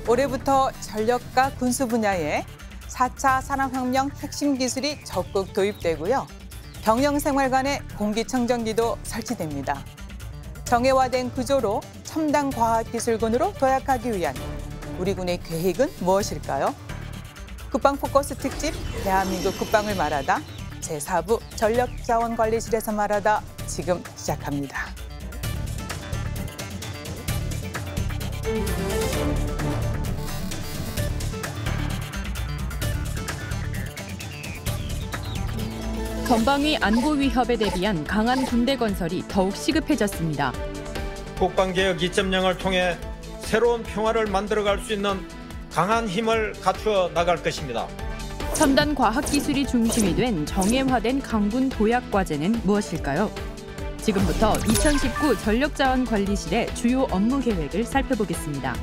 올해부터 전력과 군수 분야에 4차 산업혁명 핵심 기술이 적극 도입되고요. 병영생활관에 공기청정기도 설치됩니다. 정예화된 구조로 첨단 과학기술군으로 도약하기 위한 우리 군의 계획은 무엇일까요? 국방포커스 특집 대한민국 국방을 말하다 제4부 전력자원관리실에서 말하다 지금 시작합니다. 전방위 안보 위협에 대비한 강한 군대 건설이 더욱 시급해졌습니다. 국방개혁 2.0을 통해 새로운 평화를 만들어갈 수 있는 강한 힘을 갖추어 나갈 것입니다. 첨단 과학기술이 중심이 된 정예화된 강군 도약 과제는 무엇일까요? 지금부터 2019 전력자원관리실의 주요 업무 계획을 살펴보겠습니다.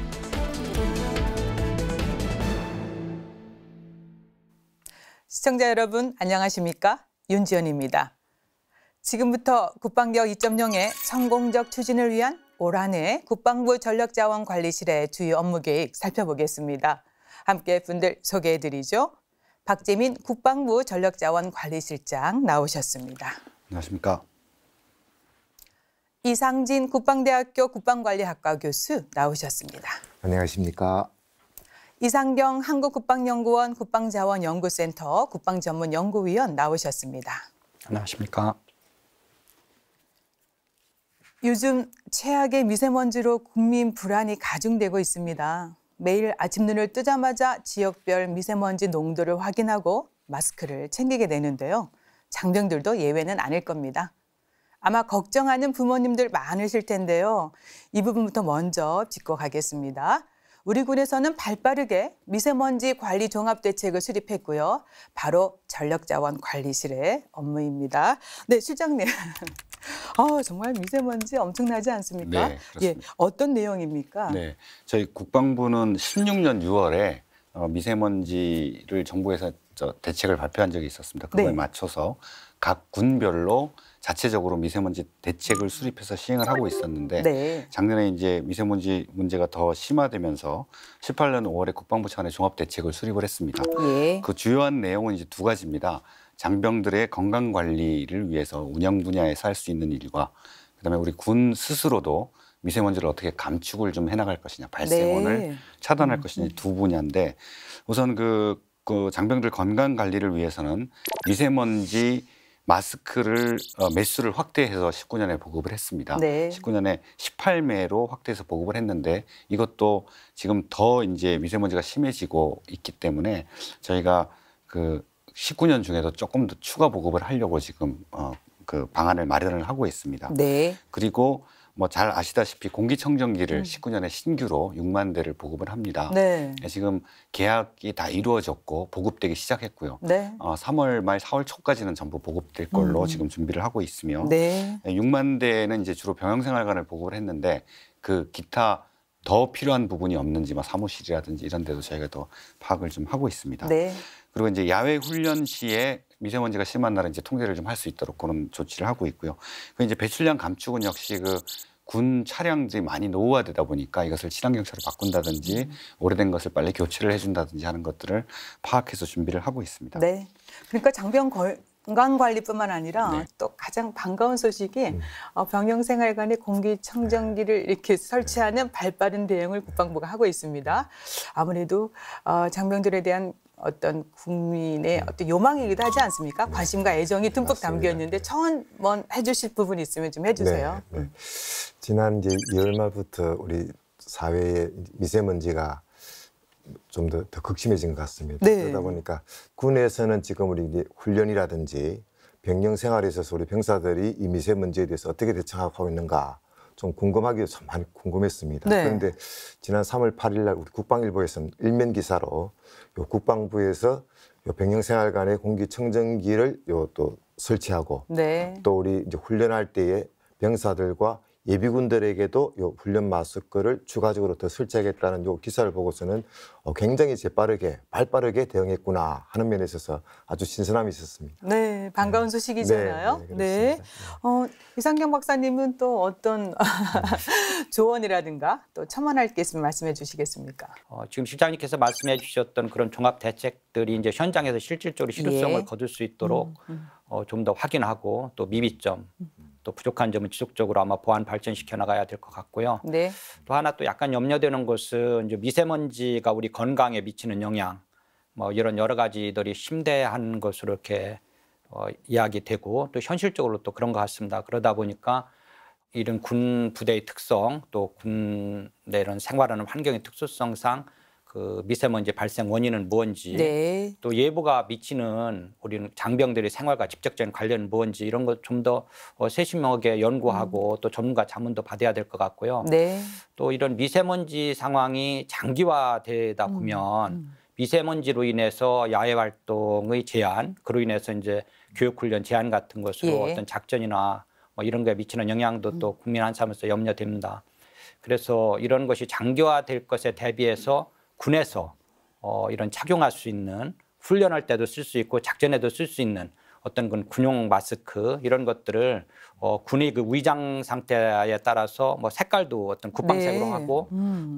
시청자 여러분 안녕하십니까? 윤지연입니다. 지금부터 국방개혁 2.0의 성공적 추진을 위한 올 한 해 국방부 전력자원관리실의 주요 업무 계획 살펴보겠습니다. 함께 분들 소개해드리죠. 박재민 국방부 전력자원관리실장 나오셨습니다. 안녕하십니까? 이상진 국방대학교 국방관리학과 교수 나오셨습니다. 안녕하십니까? 이상경 한국국방연구원 국방자원연구센터 국방전문연구위원 나오셨습니다. 안녕하십니까? 요즘 최악의 미세먼지로 국민 불안이 가중되고 있습니다. 매일 아침 눈을 뜨자마자 지역별 미세먼지 농도를 확인하고 마스크를 챙기게 되는데요. 장병들도 예외는 아닐 겁니다. 아마 걱정하는 부모님들 많으실 텐데요. 이 부분부터 먼저 짚고 가겠습니다. 우리 군에서는 발빠르게 미세먼지 관리 종합대책을 수립했고요. 바로 전력자원관리실의 업무입니다. 네, 실장님. 정말 미세먼지 엄청나지 않습니까? 네, 그렇습니다. 어떤 내용입니까? 네, 저희 국방부는 16년 6월에 미세먼지를 정부에서 대책을 발표한 적이 있었습니다. 그거에 맞춰서 각 군별로 자체적으로 미세먼지 대책을 수립해서 시행을 하고 있었는데 작년에 이제 미세먼지 문제가 더 심화되면서 18년 5월에 국방부 차원의 종합 대책을 수립을 했습니다. 그 주요한 내용은 이제 두 가지입니다. 장병들의 건강 관리를 위해서 운영 분야에서 할 수 있는 일과 그다음에 우리 군 스스로도 미세먼지를 어떻게 감축을 좀 해나갈 것이냐, 발생원을 차단할 것이냐 두 분야인데 우선 그 장병들 건강 관리를 위해서는 미세먼지 마스크를 매수를 확대해서 19년에 보급을 했습니다. 19년에 18매로 확대해서 보급을 했는데 이것도 지금 더 이제 미세먼지가 심해지고 있기 때문에 저희가 그 19년 중에도 조금 더 추가 보급을 하려고 지금 그 방안을 마련을 하고 있습니다. 그리고 뭐 잘 아시다시피 공기청정기를 19년에 신규로 6만 대를 보급을 합니다. 지금 계약이 다 이루어졌고 보급되기 시작했고요. 3월 말 4월 초까지는 전부 보급될 걸로 지금 준비를 하고 있으며 6만 대는 이제 주로 병영생활관을 보급을 했는데 그 기타 더 필요한 부분이 없는지 사무실이라든지 이런 데도 저희가 더 파악을 좀 하고 있습니다. 그리고 이제 야외 훈련 시에 미세먼지가 심한 날은 이제 통제를 좀 할 수 있도록 그런 조치를 하고 있고요. 그 이제 배출량 감축은 역시 그 군 차량들이 많이 노후화되다 보니까 이것을 친환경차로 바꾼다든지 오래된 것을 빨리 교체를 해준다든지 하는 것들을 파악해서 준비를 하고 있습니다. 그러니까 장병 건강관리뿐만 아니라 또 가장 반가운 소식이 병영생활관에 공기청정기를 이렇게 설치하는 발빠른 대응을 국방부가 하고 있습니다. 아무래도 장병들에 대한 어떤 국민의 어떤 요망이기도 하지 않습니까? 관심과 애정이 듬뿍 담겨 있는데 청원 해주실 부분이 있으면 좀 해주세요. 지난 이제 2월 말부터 우리 사회에 미세먼지가 좀 더 극심해진 것 같습니다. 그러다 보니까 군에서는 지금 우리 이제 훈련이라든지 병영 생활에 있어서 우리 병사들이 이 미세먼지에 대해서 어떻게 대처하고 있는가 좀 궁금하기도 참 많이 궁금했습니다. 그런데 지난 3월 8일 날 우리 국방일보에서는 일면 기사로 요 국방부에서 요 병영생활관에 공기청정기를 또 설치하고 또 우리 이제 훈련할 때에 병사들과 예비군들에게도 요 훈련 마스크를 추가적으로 더 설치하겠다는 요 기사를 보고서는 굉장히 재빠르게 발빠르게 대응했구나 하는 면에 있어서 아주 신선함이 있었습니다. 네, 반가운 소식이잖아요. 네. 이상경 박사님은 또 어떤 조언이라든가 또 첨언할 게 있으면 말씀해 주시겠습니까? 지금 실장님께서 말씀해 주셨던 그런 종합 대책들이 이제 현장에서 실질적으로 실효성을 예. 거둘 수 있도록 좀 더 확인하고 또 미비점, 또 부족한 점은 지속적으로 아마 보완 발전시켜 나가야 될 것 같고요. 네. 또 하나 또 약간 염려되는 것은 이제 미세먼지가 우리 건강에 미치는 영향, 뭐 이런 여러 가지들이 심대한 것으로 이렇게 이야기되고 또 현실적으로 또 그런 것 같습니다. 그러다 보니까 이런 군 부대의 특성, 또 군대 이런 생활하는 환경의 특수성상 그 미세먼지 발생 원인은 무엇인지, 네. 또 예보가 미치는 우리는 장병들의 생활과 직접적인 관련은 무엇인지 이런 것 좀 더 세심하게 연구하고 또 전문가 자문도 받아야 될 것 같고요. 네. 또 이런 미세먼지 상황이 장기화되다 보면 미세먼지로 인해서 야외 활동의 제한, 그로 인해서 이제 교육훈련 제한 같은 것으로 예. 어떤 작전이나 뭐 이런 거에 미치는 영향도 또 국민 한사하면서 염려됩니다. 그래서 이런 것이 장기화될 것에 대비해서 군에서 이런 착용할 수 있는 훈련할 때도 쓸 수 있고 작전에도 쓸 수 있는 어떤 군용 마스크 이런 것들을 군의 그 위장 상태에 따라서 뭐 색깔도 어떤 국방색으로 네. 하고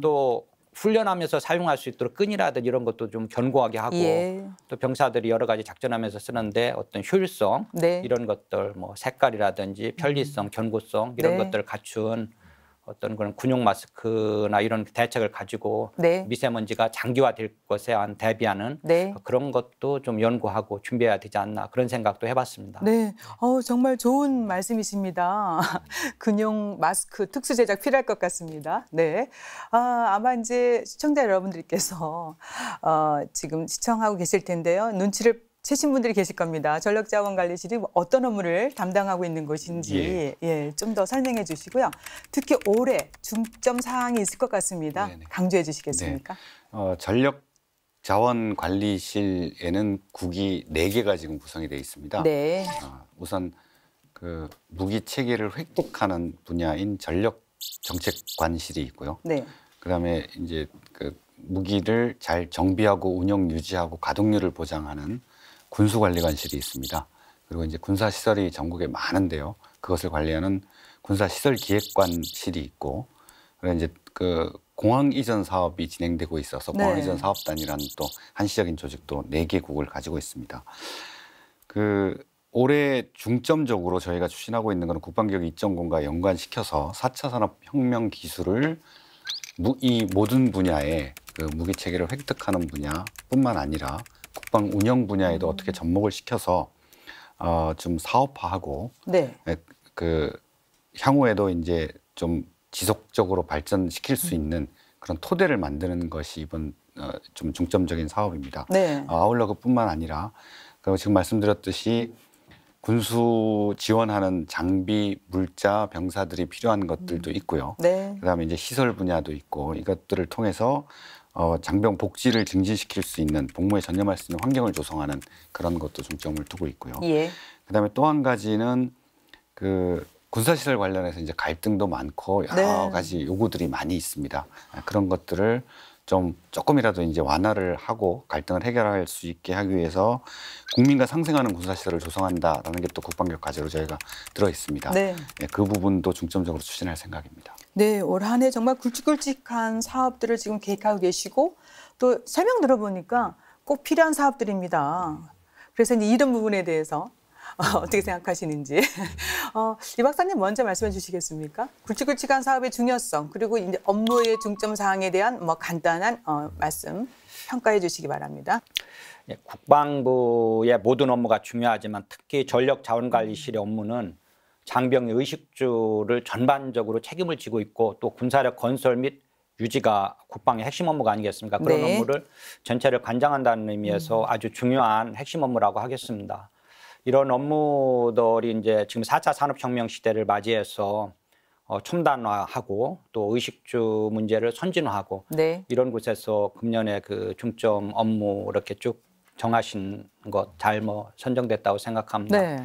또 훈련하면서 사용할 수 있도록 끈이라든지 이런 것도 좀 견고하게 하고 예. 또 병사들이 여러 가지 작전하면서 쓰는데 어떤 효율성 네. 이런 것들 뭐 색깔이라든지 편리성, 견고성 이런 네. 것들을 갖춘 어떤 그런 군용 마스크나 이런 대책을 가지고 네. 미세먼지가 장기화될 것에 대비하는 네. 그런 것도 좀 연구하고 준비해야 되지 않나 그런 생각도 해봤습니다. 네, 정말 좋은 말씀이십니다. 군용 마스크 특수 제작 필요할 것 같습니다. 네, 아마 이제 시청자 여러분들께서 지금 시청하고 계실 텐데요. 눈치를 채신 분들이 계실 겁니다. 전력자원관리실이 어떤 업무를 담당하고 있는 곳인지 좀 더 설명해 주시고요. 특히 올해 중점 사항이 있을 것 같습니다. 네네. 강조해 주시겠습니까? 전력자원관리실에는 국이 4개가 지금 구성이 되어 있습니다. 네. 우선 그 무기 체계를 획득하는 분야인 전력정책관실이 있고요. 네. 그다음에 이제 그 무기를 잘 정비하고 운영 유지하고 가동률을 보장하는 군수관리관실이 있습니다. 그리고 이제 군사시설이 전국에 많은데요. 그것을 관리하는 군사시설기획관실이 있고, 그리고 이제 그 공항 이전 사업이 진행되고 있어서 네. 공항 이전 사업단이라는 또 한시적인 조직도 4개국을 가지고 있습니다. 그 올해 중점적으로 저희가 추진하고 있는 것은 국방개혁 2.0과 연관시켜서 4차 산업혁명 기술을 이 모든 분야에 그 무기 체계를 획득하는 분야뿐만 아니라 국방 운영 분야에도 어떻게 접목을 시켜서 좀 사업화하고 네. 그 향후에도 이제 좀 지속적으로 발전시킬 수 있는 그런 토대를 만드는 것이 이번 좀 중점적인 사업입니다. 네. 아울러 그뿐만 아니라 그리고 지금 말씀드렸듯이 군수 지원하는 장비, 물자, 병사들이 필요한 것들도 있고요. 네. 그다음에 이제 시설 분야도 있고 이것들을 통해서 장병 복지를 증진시킬 수 있는 복무에 전념할 수 있는 환경을 조성하는 그런 것도 중점을 두고 있고요. 예. 그다음에 또 한 가지는 그 군사시설 관련해서 이제 갈등도 많고 여러 네. 가지 요구들이 많이 있습니다. 그런 것들을 좀 조금이라도 이제 완화를 하고 갈등을 해결할 수 있게 하기 위해서 국민과 상생하는 군사시설을 조성한다라는 게 또 국방개혁 과제로 저희가 들어 있습니다. 네. 그 부분도 중점적으로 추진할 생각입니다. 네, 올 한 해 정말 굵직굵직한 사업들을 지금 계획하고 계시고 또 설명 들어보니까 꼭 필요한 사업들입니다. 그래서 이제 이런 부분에 대해서 어떻게 생각하시는지 이 박사님 먼저 말씀해 주시겠습니까? 굵직굵직한 사업의 중요성 그리고 이제 업무의 중점 사항에 대한 뭐 간단한 말씀 평가해 주시기 바랍니다. 국방부의 모든 업무가 중요하지만 특히 전력자원관리실의 업무는 장병의 의식주를 전반적으로 책임을 지고 있고 또 군사력 건설 및 유지가 국방의 핵심 업무가 아니겠습니까? 그런 네. 업무를 전체를 관장한다는 의미에서 아주 중요한 핵심 업무라고 하겠습니다. 이런 업무들이 이제 지금 4차 산업혁명 시대를 맞이해서 첨단화하고 또 의식주 문제를 선진화하고 네. 이런 곳에서 금년에 그 중점 업무 이렇게 쭉 정하신 것 잘 뭐 선정됐다고 생각합니다. 네.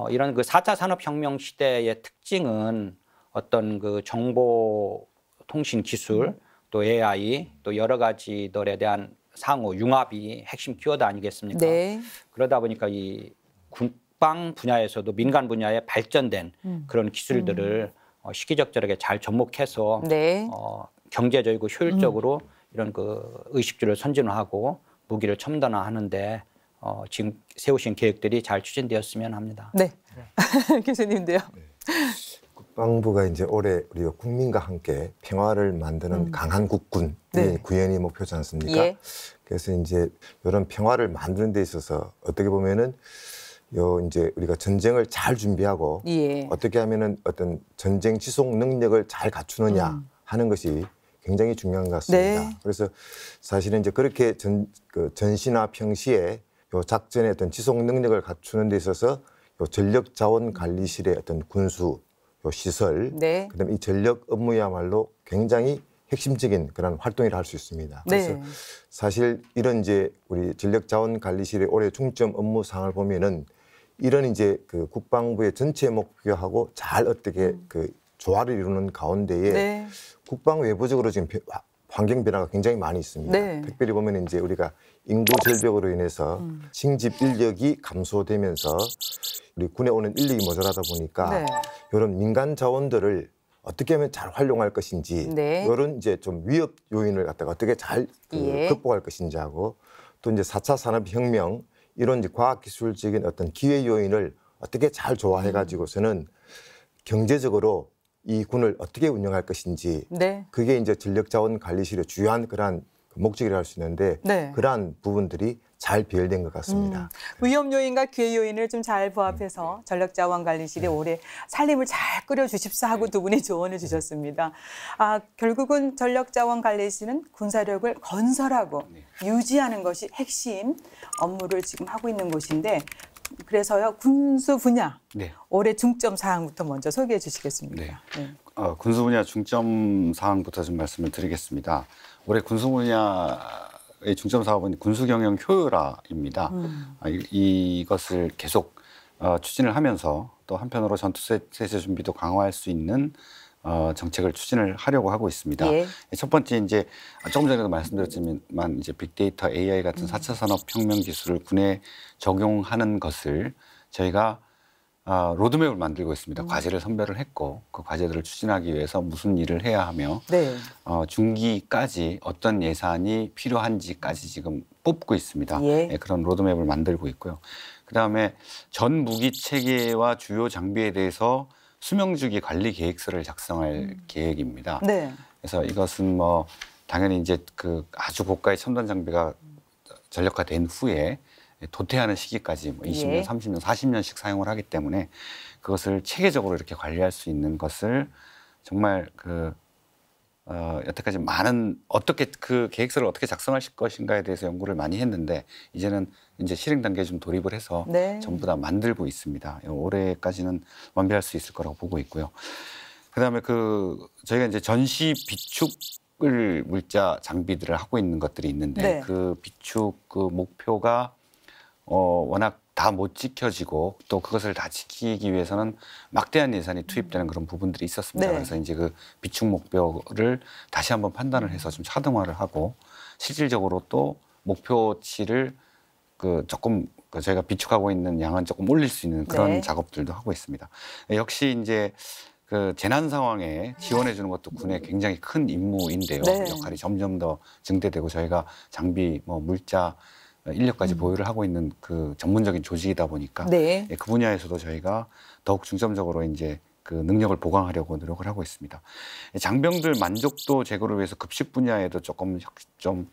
이런 그 4차 산업혁명 시대의 특징은 어떤 그 정보 통신 기술 또 AI 또 여러 가지들에 대한 상호 융합이 핵심 키워드 아니겠습니까? 네. 그러다 보니까 이 국방 분야에서도 민간 분야에 발전된 그런 기술들을 시기적절하게 잘 접목해서 네. 경제적이고 효율적으로 이런 그 의식주를 선진화하고 무기를 첨단화하는데 지금 세우신 계획들이 잘 추진되었으면 합니다. 네. 교수님도요. 국방부가 이제 올해 우리 국민과 함께 평화를 만드는 강한 국군 네. 구현이 목표지 않습니까? 예. 그래서 이제 이런 평화를 만드는 데 있어서 어떻게 보면은 이제 우리가 전쟁을 잘 준비하고 예. 어떻게 하면은 어떤 전쟁 지속 능력을 잘 갖추느냐 하는 것이 굉장히 중요한 것 같습니다. 네. 그래서 사실은 이제 그렇게 전시나 평시에 요 작전의 어떤 지속 능력을 갖추는 데 있어서 요 전력 자원 관리실의 어떤 군수 요 시설, 네. 그다음에 이 전력 업무야말로 굉장히 핵심적인 그런 활동이라 할 수 있습니다. 그래서 네. 사실 이런 이제 우리 전력 자원 관리실의 올해 중점 업무 사항을 보면은 이런 이제 그 국방부의 전체 목표하고 잘 어떻게 그 조화를 이루는 가운데에 네. 국방 외부적으로 지금 환경 변화가 굉장히 많이 있습니다. 네. 특별히 보면 이제 우리가 인구 절벽으로 인해서 징집 인력이 감소되면서 우리 군에 오는 인력이 모자라다 보니까 네. 이런 민간 자원들을 어떻게 하면 잘 활용할 것인지 네. 이런 이제 좀 위협 요인을 갖다가 어떻게 잘 예. 극복할 것인지 하고 또 이제 4차 산업혁명 이런 이제 과학기술적인 어떤 기회 요인을 어떻게 잘 조화해 가지고서는 경제적으로 이 군을 어떻게 운영할 것인지 네. 그게 이제 전력자원관리실의 주요한 그러한 목적이라 할 수 있는데 네. 그러한 부분들이 잘 비율된 것 같습니다. 위험 요인과 기회 요인을 좀 잘 부합해서 전력자원관리실이 올해 살림을 잘 끓여주십사 하고 두 분이 조언을 주셨습니다. 결국은 전력자원관리실은 군사력을 건설하고 유지하는 것이 핵심 업무를 지금 하고 있는 곳인데 그래서요 군수 분야 네. 올해 중점 사항부터 먼저 소개해 주시겠습니까? 네. 네. 군수 분야 중점 사항부터 좀 말씀을 드리겠습니다. 올해 군수 분야의 중점 사업은 군수 경영 효율화입니다. 이것을 계속 추진을 하면서 또 한편으로 전투세제 준비도 강화할 수 있는 정책을 추진을 하려고 하고 있습니다. 예. 첫 번째 이제 조금 전에도 말씀드렸지만 이제 빅데이터, AI 같은 4차 산업혁명 기술을 군에 적용하는 것을 저희가 로드맵을 만들고 있습니다. 과제를 선별을 했고 그 과제들을 추진하기 위해서 무슨 일을 해야 하며 네. 중기까지 어떤 예산이 필요한지까지 지금 뽑고 있습니다. 예. 네, 그런 로드맵을 만들고 있고요. 그다음에 전 무기 체계와 주요 장비에 대해서 수명주기 관리 계획서를 작성할 계획입니다. 네. 그래서 이것은 뭐 당연히 이제 그 아주 고가의 첨단 장비가 전력화된 후에 도태하는 시기까지 뭐 20년, 예. 30년, 40년씩 사용을 하기 때문에 그것을 체계적으로 이렇게 관리할 수 있는 것을 정말 여태까지 많은 어떻게 그 계획서를 어떻게 작성할 것인가에 대해서 연구를 많이 했는데 이제는 이제 실행 단계에 좀 돌입을 해서 네. 전부 다 만들고 있습니다. 올해까지는 완비할 수 있을 거라고 보고 있고요. 그다음에 저희가 이제 전시 비축을 물자 장비들을 하고 있는 것들이 있는데 네. 그 비축 목표가 워낙 다 못 지켜지고 또 그것을 다 지키기 위해서는 막대한 예산이 투입되는 그런 부분들이 있었습니다. 네. 그래서 이제 그 비축 목표를 다시 한번 판단을 해서 좀 차등화를 하고 실질적으로 또 목표치를 조금 저희가 비축하고 있는 양은 조금 올릴 수 있는 그런 네. 작업들도 하고 있습니다. 역시 이제 그 재난 상황에 지원해 주는 것도 군의 굉장히 큰 임무인데요. 네. 역할이 점점 더 증대되고 저희가 장비, 물자, 인력까지 보유를 하고 있는 그 전문적인 조직이다 보니까 네. 그 분야에서도 저희가 더욱 중점적으로 이제 그 능력을 보강하려고 노력을 하고 있습니다. 장병들 만족도 제고를 위해서 급식 분야에도 조금 좀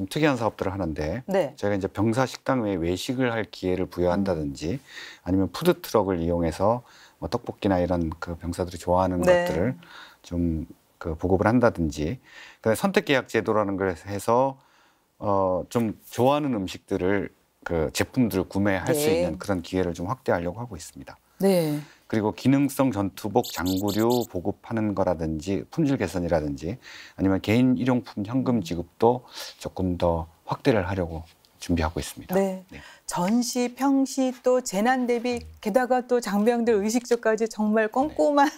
특이한 사업들을 하는데 네. 저희가 이제 병사 식당 외에 외식을 할 기회를 부여한다든지 아니면 푸드 트럭을 이용해서 뭐 떡볶이나 이런 그 병사들이 좋아하는 네. 것들을 좀 보급을 한다든지 그다음에 선택 계약 제도라는 걸 해서 좀 좋아하는 음식들을 제품들을 구매할 수 네. 있는 그런 기회를 좀 확대하려고 하고 있습니다. 네. 그리고 기능성 전투복 장구류 보급하는 거라든지 품질 개선이라든지 아니면 개인 일용품 현금 지급도 조금 더 확대를 하려고 준비하고 있습니다. 네. 네. 전시, 평시 또 재난 대비 게다가 또 장병들 의식조까지 정말 꼼꼼한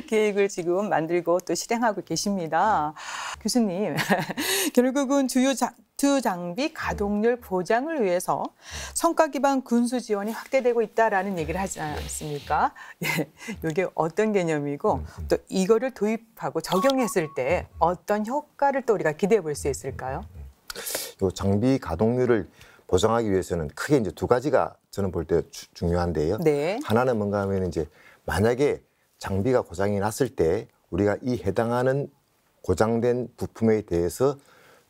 계획을 지금 만들고 또 실행하고 계십니다. 교수님, 결국은 주 장비 가동률 보장을 위해서 성과 기반 군수 지원이 확대되고 있다라는 얘기를 하지 않습니까? 예, 이게 어떤 개념이고 또 이거를 도입하고 적용했을 때 어떤 효과를 또 우리가 기대해 볼 수 있을까요? 요 장비 가동률을 보장하기 위해서는 크게 이제 두 가지가 저는 볼 때 중요한데요. 네. 하나는 뭔가 하면 이제 만약에 장비가 고장이 났을 때 우리가 이 해당하는 고장된 부품에 대해서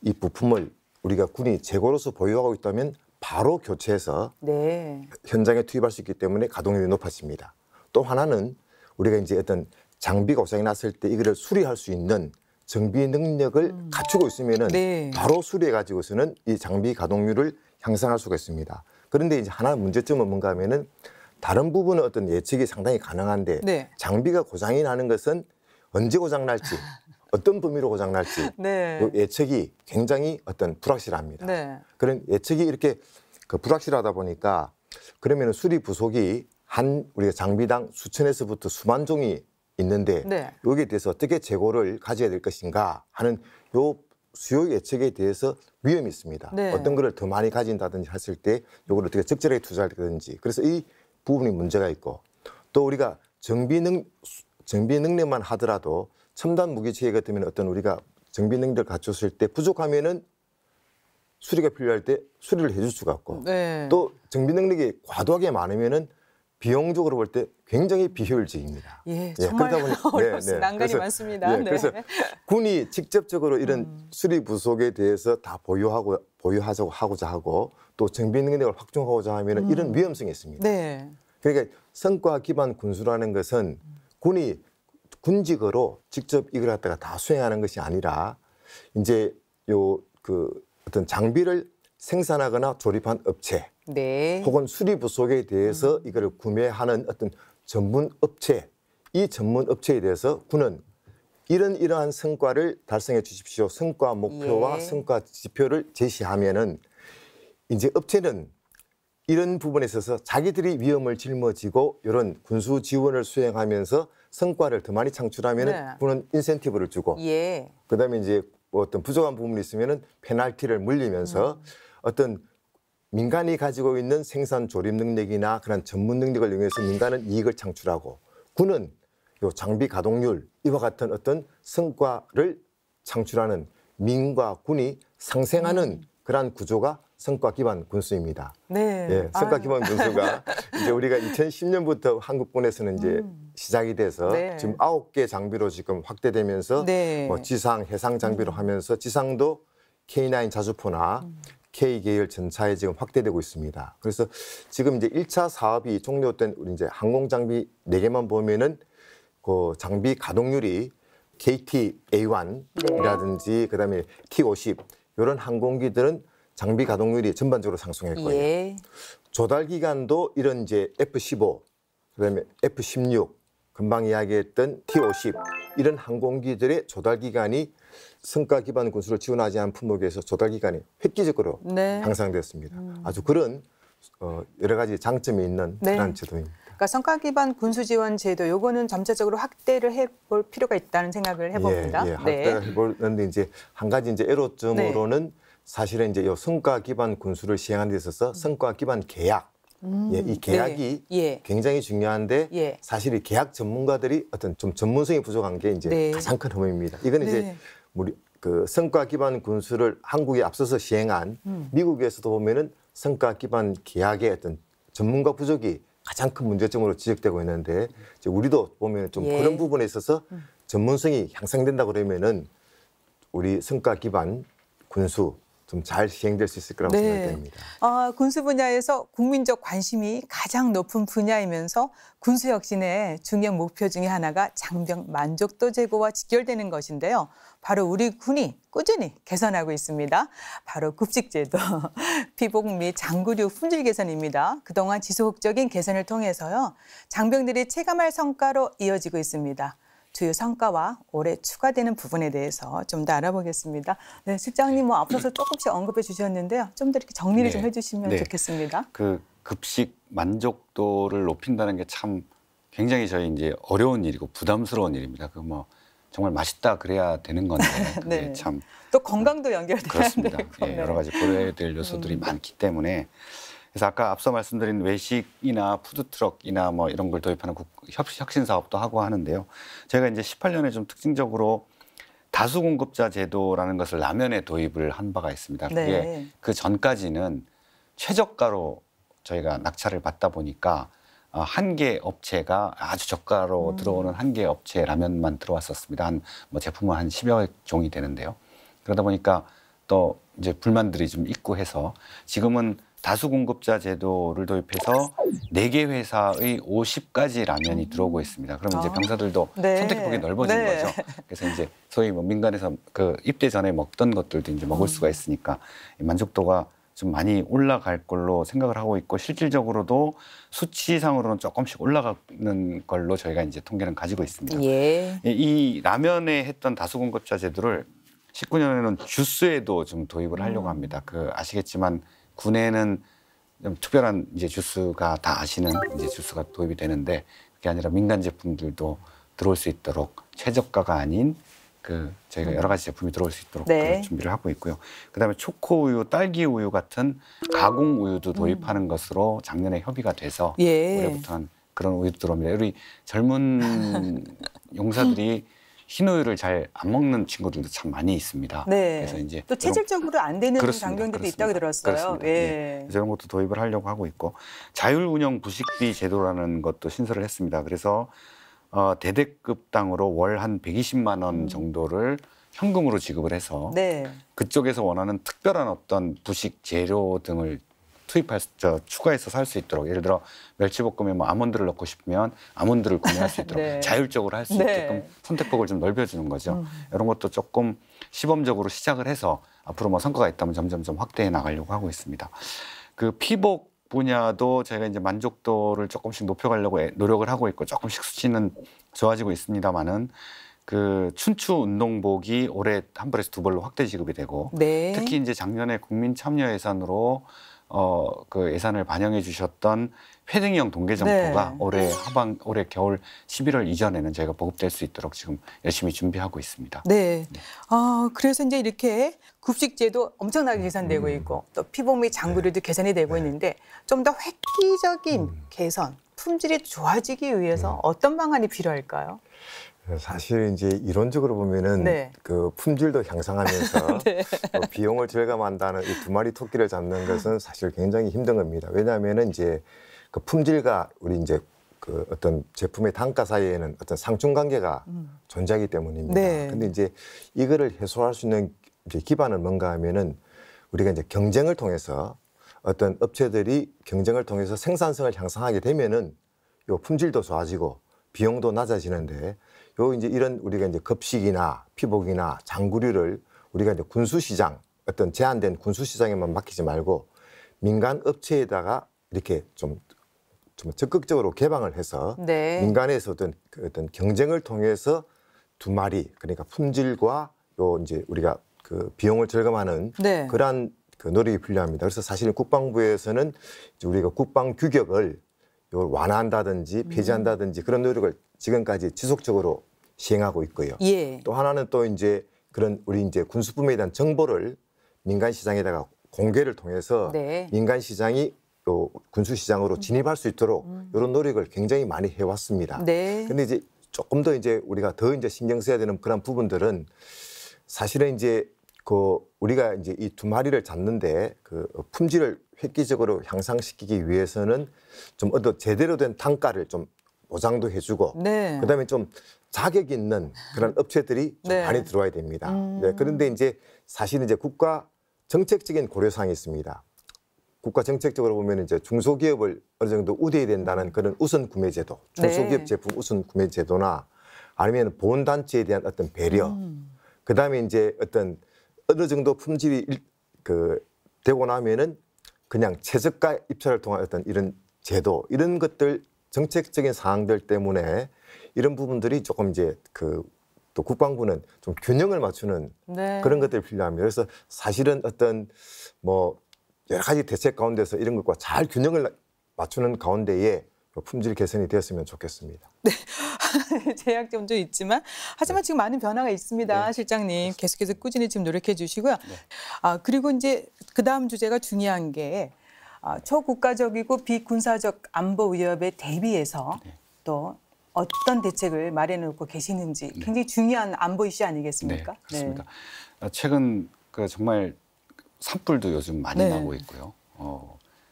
이 부품을 우리가 군이 재고로서 보유하고 있다면 바로 교체해서 네. 현장에 투입할 수 있기 때문에 가동률이 높아집니다. 또 하나는 우리가 이제 어떤 장비가 고장이 났을 때 이거를 수리할 수 있는 정비 능력을 갖추고 있으면은 네. 바로 수리해 가지고서는 이 장비 가동률을 향상할 수가 있습니다. 그런데 이제 하나 문제점은 뭔가 하면은 다른 부분은 어떤 예측이 상당히 가능한데 네. 장비가 고장이 나는 것은 언제 고장 날지 어떤 범위로 고장 날지 네. 요 예측이 굉장히 어떤 불확실합니다. 네. 그런 예측이 이렇게 불확실하다 보니까 그러면은 수리 부속이 우리가 장비당 수천에서부터 수만 종이 있는데 네. 여기에 대해서 어떻게 재고를 가져야 될 것인가 하는 요 수요 예측에 대해서 위험이 있습니다. 네. 어떤 거를 더 많이 가진다든지 했을 때 요걸 어떻게 적절하게 투자하든지 그래서 이 부분이 문제가 있고 또 우리가 정비 능력만 하더라도 첨단 무기 체계 같으면 어떤 우리가 정비 능력을 갖췄을 때 부족하면은 수리가 필요할 때 수리를 해줄 수가 없고 네. 또 정비 능력이 과도하게 많으면은 비용적으로 볼 때 굉장히 비효율적입니다. 예, 정말 그러다 보니- 어렵습니다. 난관이 그래서- 많습니다. 예, 네. 그래서 군이 직접적으로 이런 수리 부속에 대해서 다 보유하고자 하고 또 정비 능력을 확충하고자 하면 이런 위험성이 있습니다. 네. 그러니까 성과 기반 군수라는 것은 군이 군직으로 직접 이걸 갖다가 다 수행하는 것이 아니라 이제 어떤 장비를 생산하거나 조립한 업체 네. 혹은 수리 부속에 대해서 이거를 구매하는 어떤 전문 업체, 이 전문 업체에 대해서 군은 이러한 성과를 달성해 주십시오. 성과 목표와 예. 성과 지표를 제시하면은 이제 업체는 이런 부분에 있어서 자기들이 위험을 짊어지고 이런 군수 지원을 수행하면서 성과를 더 많이 창출하면은 네. 군은 인센티브를 주고 예. 그다음에 이제 뭐 어떤 부족한 부분이 있으면은 페널티를 물리면서 어떤 민간이 가지고 있는 생산 조립 능력이나 그런 전문 능력을 이용해서 민간은 이익을 창출하고 군은 요 장비 가동률 이와 같은 어떤 성과를 창출하는 민과 군이 상생하는 그러한 구조가 성과 기반 군수입니다. 네. 예, 성과 기반 군수가 이제 우리가 2010년부터 한국군에서는 이제 시작이 돼서 네. 지금 9개 장비로 지금 확대되면서 네. 뭐 지상, 해상 장비로 하면서 지상도 K9 자주포나 K계열 전차에 지금 확대되고 있습니다. 그래서 지금 이제 1차 사업이 종료된 우리 이제 항공 장비 4개만 보면은 그 장비 가동률이 KT A1이라든지 그다음에 T50 이런 항공기들은 장비 가동률이 전반적으로 상승했고요. 예. 조달 기간도 이런 이제 F-15 그다음에 F-16 금방 이야기했던 T-50 이런 항공기들의 조달 기간이 성과 기반 군수를 지원하지 않은 품목에서 조달 기간이 획기적으로 네. 향상됐습니다. 아주 그런 여러 가지 장점이 있는 네. 그런 제도입니다. 그러니까 성과 기반 군수 지원 제도 요거는 점차적으로 확대를 해볼 필요가 있다는 생각을 해봅니다. 예, 확대를 해보는데 이제 한 가지 이제 애로점으로는 사실은 이제 요 성과 기반 군수를 시행하는 데 있어서 성과 기반 계약 예, 이 계약이 네. 예. 굉장히 중요한데 예. 사실 이 계약 전문가들이 어떤 좀 전문성이 부족한 게 이제 네. 가장 큰 흠입니다. 이건 이제 네. 우리 그 성과 기반 군수를 한국에 앞서서 시행한 미국에서도 보면은 성과 기반 계약의 어떤 전문가 부족이 가장 큰 문제점으로 지적되고 있는데 이제 우리도 보면 좀 예. 그런 부분에 있어서 전문성이 향상된다 그러면은 우리 성과 기반 군수 좀 잘 시행될 수 있을 거라고 네. 생각됩니다. 군수 분야에서 국민적 관심이 가장 높은 분야이면서 군수 혁신의 중요한 목표 중에 하나가 장병 만족도 제고와 직결되는 것인데요. 바로 우리 군이 꾸준히 개선하고 있습니다. 바로 급식제도, 피복 및 장구류 품질 개선입니다. 그동안 지속적인 개선을 통해서요. 장병들이 체감할 성과로 이어지고 있습니다. 주요 성과와 올해 추가되는 부분에 대해서 좀 더 알아보겠습니다. 네, 실장님 앞서서 조금씩 언급해 주셨는데요. 좀 더 이렇게 정리를 좀 해주시면 좋겠습니다. 그 급식 만족도를 높인다는 게 참 굉장히 저희 이제 어려운 일이고 부담스러운 일입니다. 그 뭐 정말 맛있다 그래야 되는 건데 그게 참 또 건강도 연결돼야 그렇습니다. 되고. 여러 가지 고려해야 될 요소들이 많기 때문에 그래서 아까 앞서 말씀드린 외식이나 푸드트럭이나 뭐 이런 걸 도입하는 혁신 사업도 하고 하는데요. 제가 이제 18년에 좀 특징적으로 다수 공급자 제도라는 것을 라면에 도입을 한 바가 있습니다. 그게 그 전까지는 최저가로 저희가 낙찰을 받다 보니까 한 개 업체가 아주 저가로 들어오는 한 개 업체 라면만 들어왔었습니다. 뭐 제품은 한 10여 종이 되는데요. 그러다 보니까 또 이제 불만들이 좀 있고 해서 지금은 다수 공급자 제도를 도입해서 4개 회사의 50가지 라면이 들어오고 있습니다. 그러면 이제 병사들도 선택폭이 넓어진 거죠. 그래서 이제 소위 뭐 민간에서 그 입대 전에 먹던 것들도 이제 먹을 수가 있으니까 만족도가 좀 많이 올라갈 걸로 생각을 하고 있고 실질적으로도 수치상으로는 조금씩 올라가는 걸로 저희가 이제 통계는 가지고 있습니다. 이 라면에 했던 다수 공급자 제도를 19년에는 주스에도 좀 도입을 하려고 합니다. 그 아시겠지만 군에는 좀 특별한 이제 주스가 다 아시는 이제 주스가 도입이 되는데 그게 아니라 민간 제품들도 들어올 수 있도록 최저가가 아닌 그 저희가 여러 가지 제품이 들어올 수 있도록 그 준비를 하고 있고요. 그다음에 초코 우유, 딸기 우유 같은 가공 우유도 도입하는 것으로 작년에 협의가 돼서 올해부터는 그런 우유도 들어옵니다. 우리 젊은 용사들이 흰 우유를 잘 안 먹는 친구들도 참 많이 있습니다. 그래서 이제 또 체질적으로 안 되는 장병들도 있다고 들었어요. 그래서 이런 것도 도입을 하려고 하고 있고 자율 운영 부식비 제도라는 것도 신설을 했습니다. 그래서 대대급당으로 월 한 120만 원 정도를 현금으로 지급을 해서 그쪽에서 원하는 특별한 어떤 부식 재료 등을 추가해서 살 수 있도록 예를 들어 멸치볶음에 뭐 아몬드를 넣고 싶으면 아몬드를 구매할 수 있도록 자율적으로 할 수 있게끔 선택폭을 좀 넓혀주는 거죠. 이런 것도 조금 시범적으로 시작을 해서 앞으로 뭐 성과가 있다면 점점 확대해 나가려고 하고 있습니다. 그 피복 분야도 저희가 이제 만족도를 조금씩 높여가려고 노력을 하고 있고 조금씩 수치는 좋아지고 있습니다만은 그 춘추 운동복이 올해 한 벌에서 2벌로 확대 지급이 되고 특히 이제 작년에 국민 참여 예산으로 그 예산을 반영해 주셨던 패딩형 동계점포가 올해 겨울 11월 이전에는 저희가 보급될 수 있도록 지금 열심히 준비하고 있습니다. 그래서 이제 이렇게 급식제도 엄청나게 개선되고 있고 또 피복 및 장구류도 개선이 되고 있는데 좀 더 획기적인 개선, 품질이 좋아지기 위해서 어떤 방안이 필요할까요? 사실 이제 이론적으로 보면은 그 품질도 향상하면서 또 비용을 절감한다는 이 두 마리 토끼를 잡는 것은 사실 굉장히 힘든 겁니다. 왜냐하면은 이제 그 품질과 우리 이제 그 어떤 제품의 단가 사이에는 어떤 상충 관계가 존재하기 때문입니다. 근데 이제 이거를 해소할 수 있는 이제 기반은 뭔가 하면은 우리가 이제 경쟁을 통해서 어떤 업체들이 경쟁을 통해서 생산성을 향상하게 되면은 요 품질도 좋아지고 비용도 낮아지는데 요 이제 이런 우리가 이제 급식이나 피복이나 장구류를 우리가 이제 군수시장 어떤 제한된 군수시장에만 맡기지 말고 민간 업체에다가 이렇게 좀 적극적으로 개방을 해서 민간에서 어떤 경쟁을 통해서 두 마리 그러니까 품질과 요 이제 우리가 그 비용을 절감하는 그러한 그 노력이 필요합니다. 그래서 사실 국방부에서는 이제 우리가 국방 규격을 요 완화한다든지 폐지한다든지 그런 노력을 지금까지 지속적으로 시행하고 있고요. 또 하나는 또 이제 그런 우리 이제 군수품에 대한 정보를 민간 시장에다가 공개를 통해서 민간 시장이 또 군수 시장으로 진입할 수 있도록 이런 노력을 굉장히 많이 해왔습니다. 근데 이제 조금 더 이제 우리가 더 이제 신경 써야 되는 그런 부분들은 사실은 이제 그 우리가 이제 이 두 마리를 잡는데 그 품질을 획기적으로 향상시키기 위해서는 좀 어떤 제대로 된 단가를 좀 보장도 해주고 그다음에 좀 자격 있는 그런 업체들이 좀 많이 들어와야 됩니다. 그런데 이제 사실 이제 국가 정책적인 고려사항이 있습니다. 국가 정책적으로 보면 이제 중소기업을 어느 정도 우대해야 된다는 그런 우선 구매 제도, 중소기업 제품 우선 구매 제도나 아니면 보훈단체에 대한 어떤 배려, 그다음에 이제 어떤 어느 정도 품질이 되고 나면은 그냥 최저가 입찰을 통한 어떤 이런 제도 이런 것들 정책적인 사항들 때문에 이런 부분들이 조금 이제 또 국방부는 좀 균형을 맞추는 네. 그런 것들이 필요합니다. 그래서 사실은 어떤 뭐 여러 가지 대책 가운데서 이런 것과 잘 균형을 맞추는 가운데에 품질 개선이 되었으면 좋겠습니다. 제약점도 있지만 하지만 지금 많은 변화가 있습니다. 네. 실장님 계속해서 꾸준히 지금 노력해 주시고요. 그리고 이제 그다음 주제가 중요한 게 초국가적이고 비군사적 안보 위협에 대비해서 또 어떤 대책을 마련해 놓고 계시는지 굉장히 중요한 안보 이슈 아니겠습니까? 네, 그렇습니다. 최근 정말 산불도 요즘 많이 네. 나고 있고요.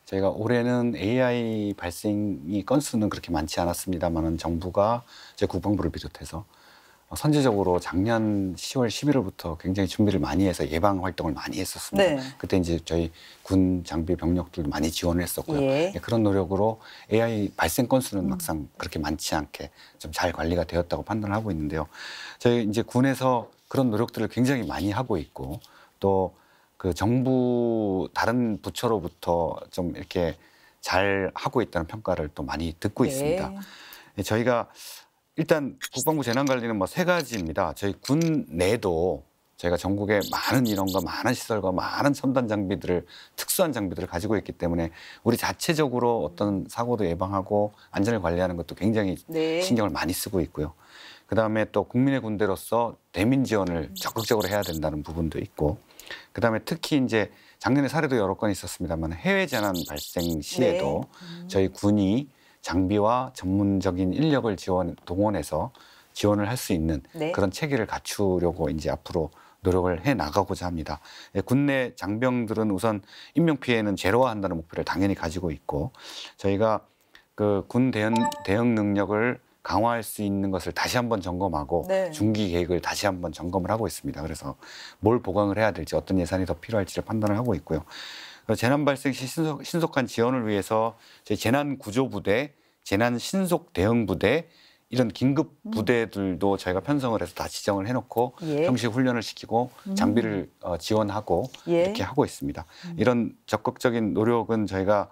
저희가 올해는 AI 발생이 건수는 그렇게 많지 않았습니다만은 정부가 제 국방부를 비롯해서 선제적으로 작년 10월, 11월부터 굉장히 준비를 많이 해서 예방 활동을 많이 했었습니다. 네. 그때 이제 저희 군 장비 병력들도 많이 지원을 했었고요. 예. 그런 노력으로 AI 발생 건수는 막상 그렇게 많지 않게 좀 잘 관리가 되었다고 판단을 하고 있는데요. 저희 이제 군에서 그런 노력들을 굉장히 많이 하고 있고 또 그 정부 다른 부처로부터 좀 이렇게 잘 하고 있다는 평가를 또 많이 듣고 네. 있습니다. 저희가 일단 국방부 재난관리는 뭐 3가지입니다. 저희 군 내도 저희가 전국에 많은 인원과 많은 시설과 많은 첨단 장비들을 특수한 장비들을 가지고 있기 때문에 우리 자체적으로 어떤 사고도 예방하고 안전을 관리하는 것도 굉장히 네. 신경을 많이 쓰고 있고요. 그다음에 또 국민의 군대로서 대민 지원을 적극적으로 해야 된다는 부분도 있고 그다음에 특히 이제 작년에 사례도 여러 건 있었습니다만 해외 재난 발생 시에도 저희 군이 장비와 전문적인 인력을 동원해서 지원을 할 수 있는 네. 그런 체계를 갖추려고 이제 앞으로 노력을 해 나가고자 합니다. 군내 장병들은 우선 인명 피해는 제로화한다는 목표를 당연히 가지고 있고 저희가 그 군 대응 능력을 강화할 수 있는 것을 다시 한번 점검하고 네. 중기 계획을 다시 한번 점검을 하고 있습니다. 그래서 뭘 보강을 해야 될지 어떤 예산이 더 필요할지를 판단을 하고 있고요. 재난 발생 시 신속한 지원을 위해서 저희 재난구조부대, 재난신속대응부대 이런 긴급 부대들도 저희가 편성을 해서 다 지정을 해놓고 예. 형식 훈련을 시키고 장비를 지원하고 예. 이렇게 하고 있습니다. 이런 적극적인 노력은 저희가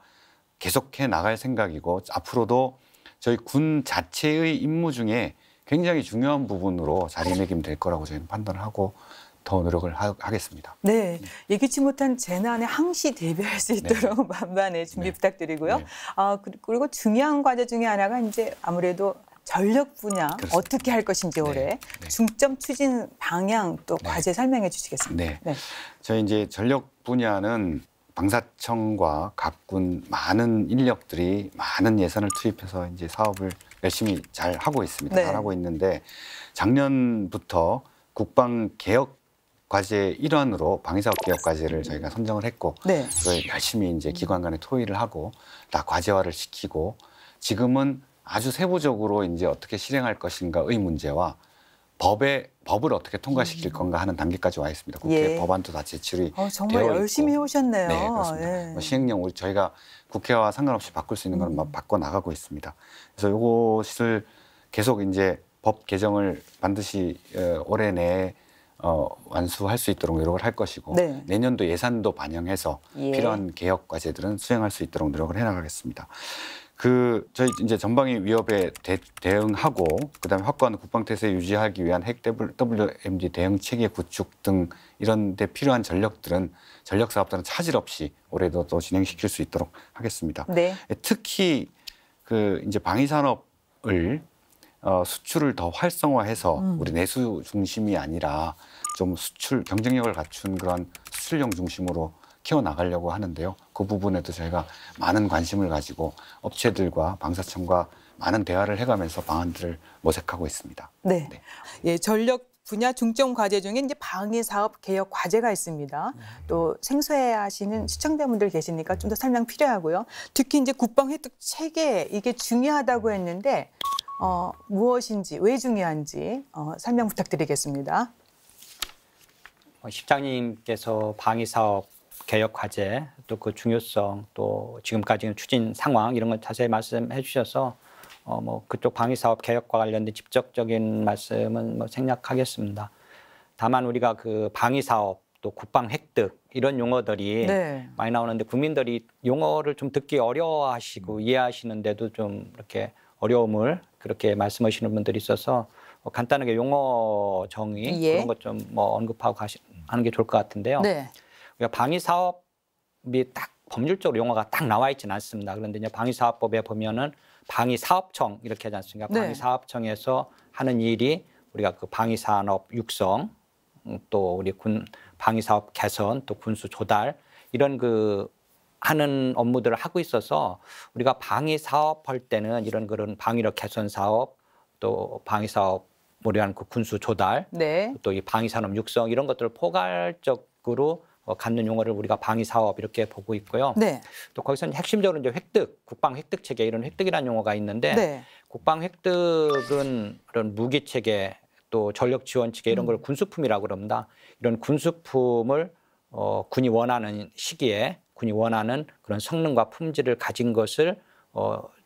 계속해 나갈 생각이고 앞으로도 저희 군 자체의 임무 중에 굉장히 중요한 부분으로 자리매김될 거라고 저희는 판단을 하고 더 노력을 하겠습니다. 네, 예기치 못한 재난에 항시 대비할 수 있도록 만반의 준비 네. 부탁드리고요. 네. 그리고 중요한 과제 중에 하나가 이제 아무래도 전력 분야 그렇습니다. 어떻게 할 것인지 올해 네. 중점 추진 방향 또 네. 과제 설명해 주시겠습니까? 네. 저희 이제 전력 분야는 방사청과 각 군 많은 인력들이 많은 예산을 투입해서 이제 사업을 열심히 잘 하고 있습니다. 네. 잘 하고 있는데 작년부터 국방 개혁 과제 일환으로 방위사업 개혁 과제를 저희가 선정을 했고 네. 그걸 열심히 이제 기관 간에 토의를 하고 다 과제화를 시키고 지금은 아주 세부적으로 이제 어떻게 실행할 것인가의 문제와 법을 어떻게 통과시킬 건가 하는 단계까지 와 있습니다. 국회 예. 법안도 다 제출이 정말 되어 열심히 있고. 해오셨네요. 네, 그렇습니다. 시행령 저희가 국회와 상관없이 바꿀 수 있는 건 막 바꿔 나가고 있습니다. 그래서 이것을 계속 이제 법 개정을 반드시 올해 내에 완수할 수 있도록 노력을 할 것이고 네. 내년도 예산도 반영해서 예. 필요한 개혁 과제들은 수행할 수 있도록 노력을 해나가겠습니다. 저희 이제 전방위 위협에 대응하고 그다음에 확고한 국방태세 유지하기 위한 핵 WMD 대응 체계 구축 등 이런 데 필요한 전력 사업들은 차질 없이 올해도 또 진행시킬 수 있도록 하겠습니다. 네. 특히 이제 방위 산업을 수출을 더 활성화해서 우리 내수 중심이 아니라 좀 수출 경쟁력을 갖춘 그런 수출형 중심으로 키워나가려고 하는데요. 그 부분에도 저희가 많은 관심을 가지고 업체들과 방사청과 많은 대화를 해가면서 방안들을 모색하고 있습니다. 네. 네. 예, 전력 분야 중점 과제 중에 이제 방위 사업 개혁 과제가 있습니다. 또 생소해하시는 시청자분들 계시니까 좀 더 설명 필요하고요. 특히 이제 국방 획득 체계 이게 중요하다고 했는데 무엇인지 왜 중요한지 설명 부탁드리겠습니다. 실장님께서 방위 사업 개혁 과제 또 그 중요성 또 지금까지 추진 상황 이런 걸 자세히 말씀해 주셔서 뭐 그쪽 방위 사업 개혁과 관련된 직접적인 말씀은 뭐 생략하겠습니다. 다만 우리가 그 방위 사업 또 국방 획득 이런 용어들이 네. 많이 나오는데 국민들이 용어를 좀 듣기 어려워하시고 이해하시는데도 좀 이렇게 어려움을 그렇게 말씀하시는 분들이 있어서 간단하게 용어 정의 예. 그런 것 좀 뭐 언급하고 하는 게 좋을 것 같은데요. 네. 우리가 방위사업이 딱 법률적으로 용어가 딱 나와 있지는 않습니다. 그런데 이제 방위사업법에 보면은 방위사업청 이렇게 하지 않습니까? 네. 방위사업청에서 하는 일이 우리가 그 방위산업 육성, 또 우리 군 방위사업 개선, 또 군수 조달 이런 그 하는 업무들을 하고 있어서 우리가 방위사업 할 때는 이런 그런 방위력 개선 사업, 또 방위사업 우리한 그 군수 조달, 네. 또 이 방위산업 육성 이런 것들을 포괄적으로 갖는 용어를 우리가 방위사업 이렇게 보고 있고요. 네. 또 거기서는 핵심적으로 이제 획득, 국방 획득 체계 이런 획득이라는 용어가 있는데 네. 국방 획득은 그런 무기 체계 또 전력 지원 체계 이런 걸 군수품이라고 그럽니다. 이런 군수품을 군이 원하는 시기에 군이 원하는 그런 성능과 품질을 가진 것을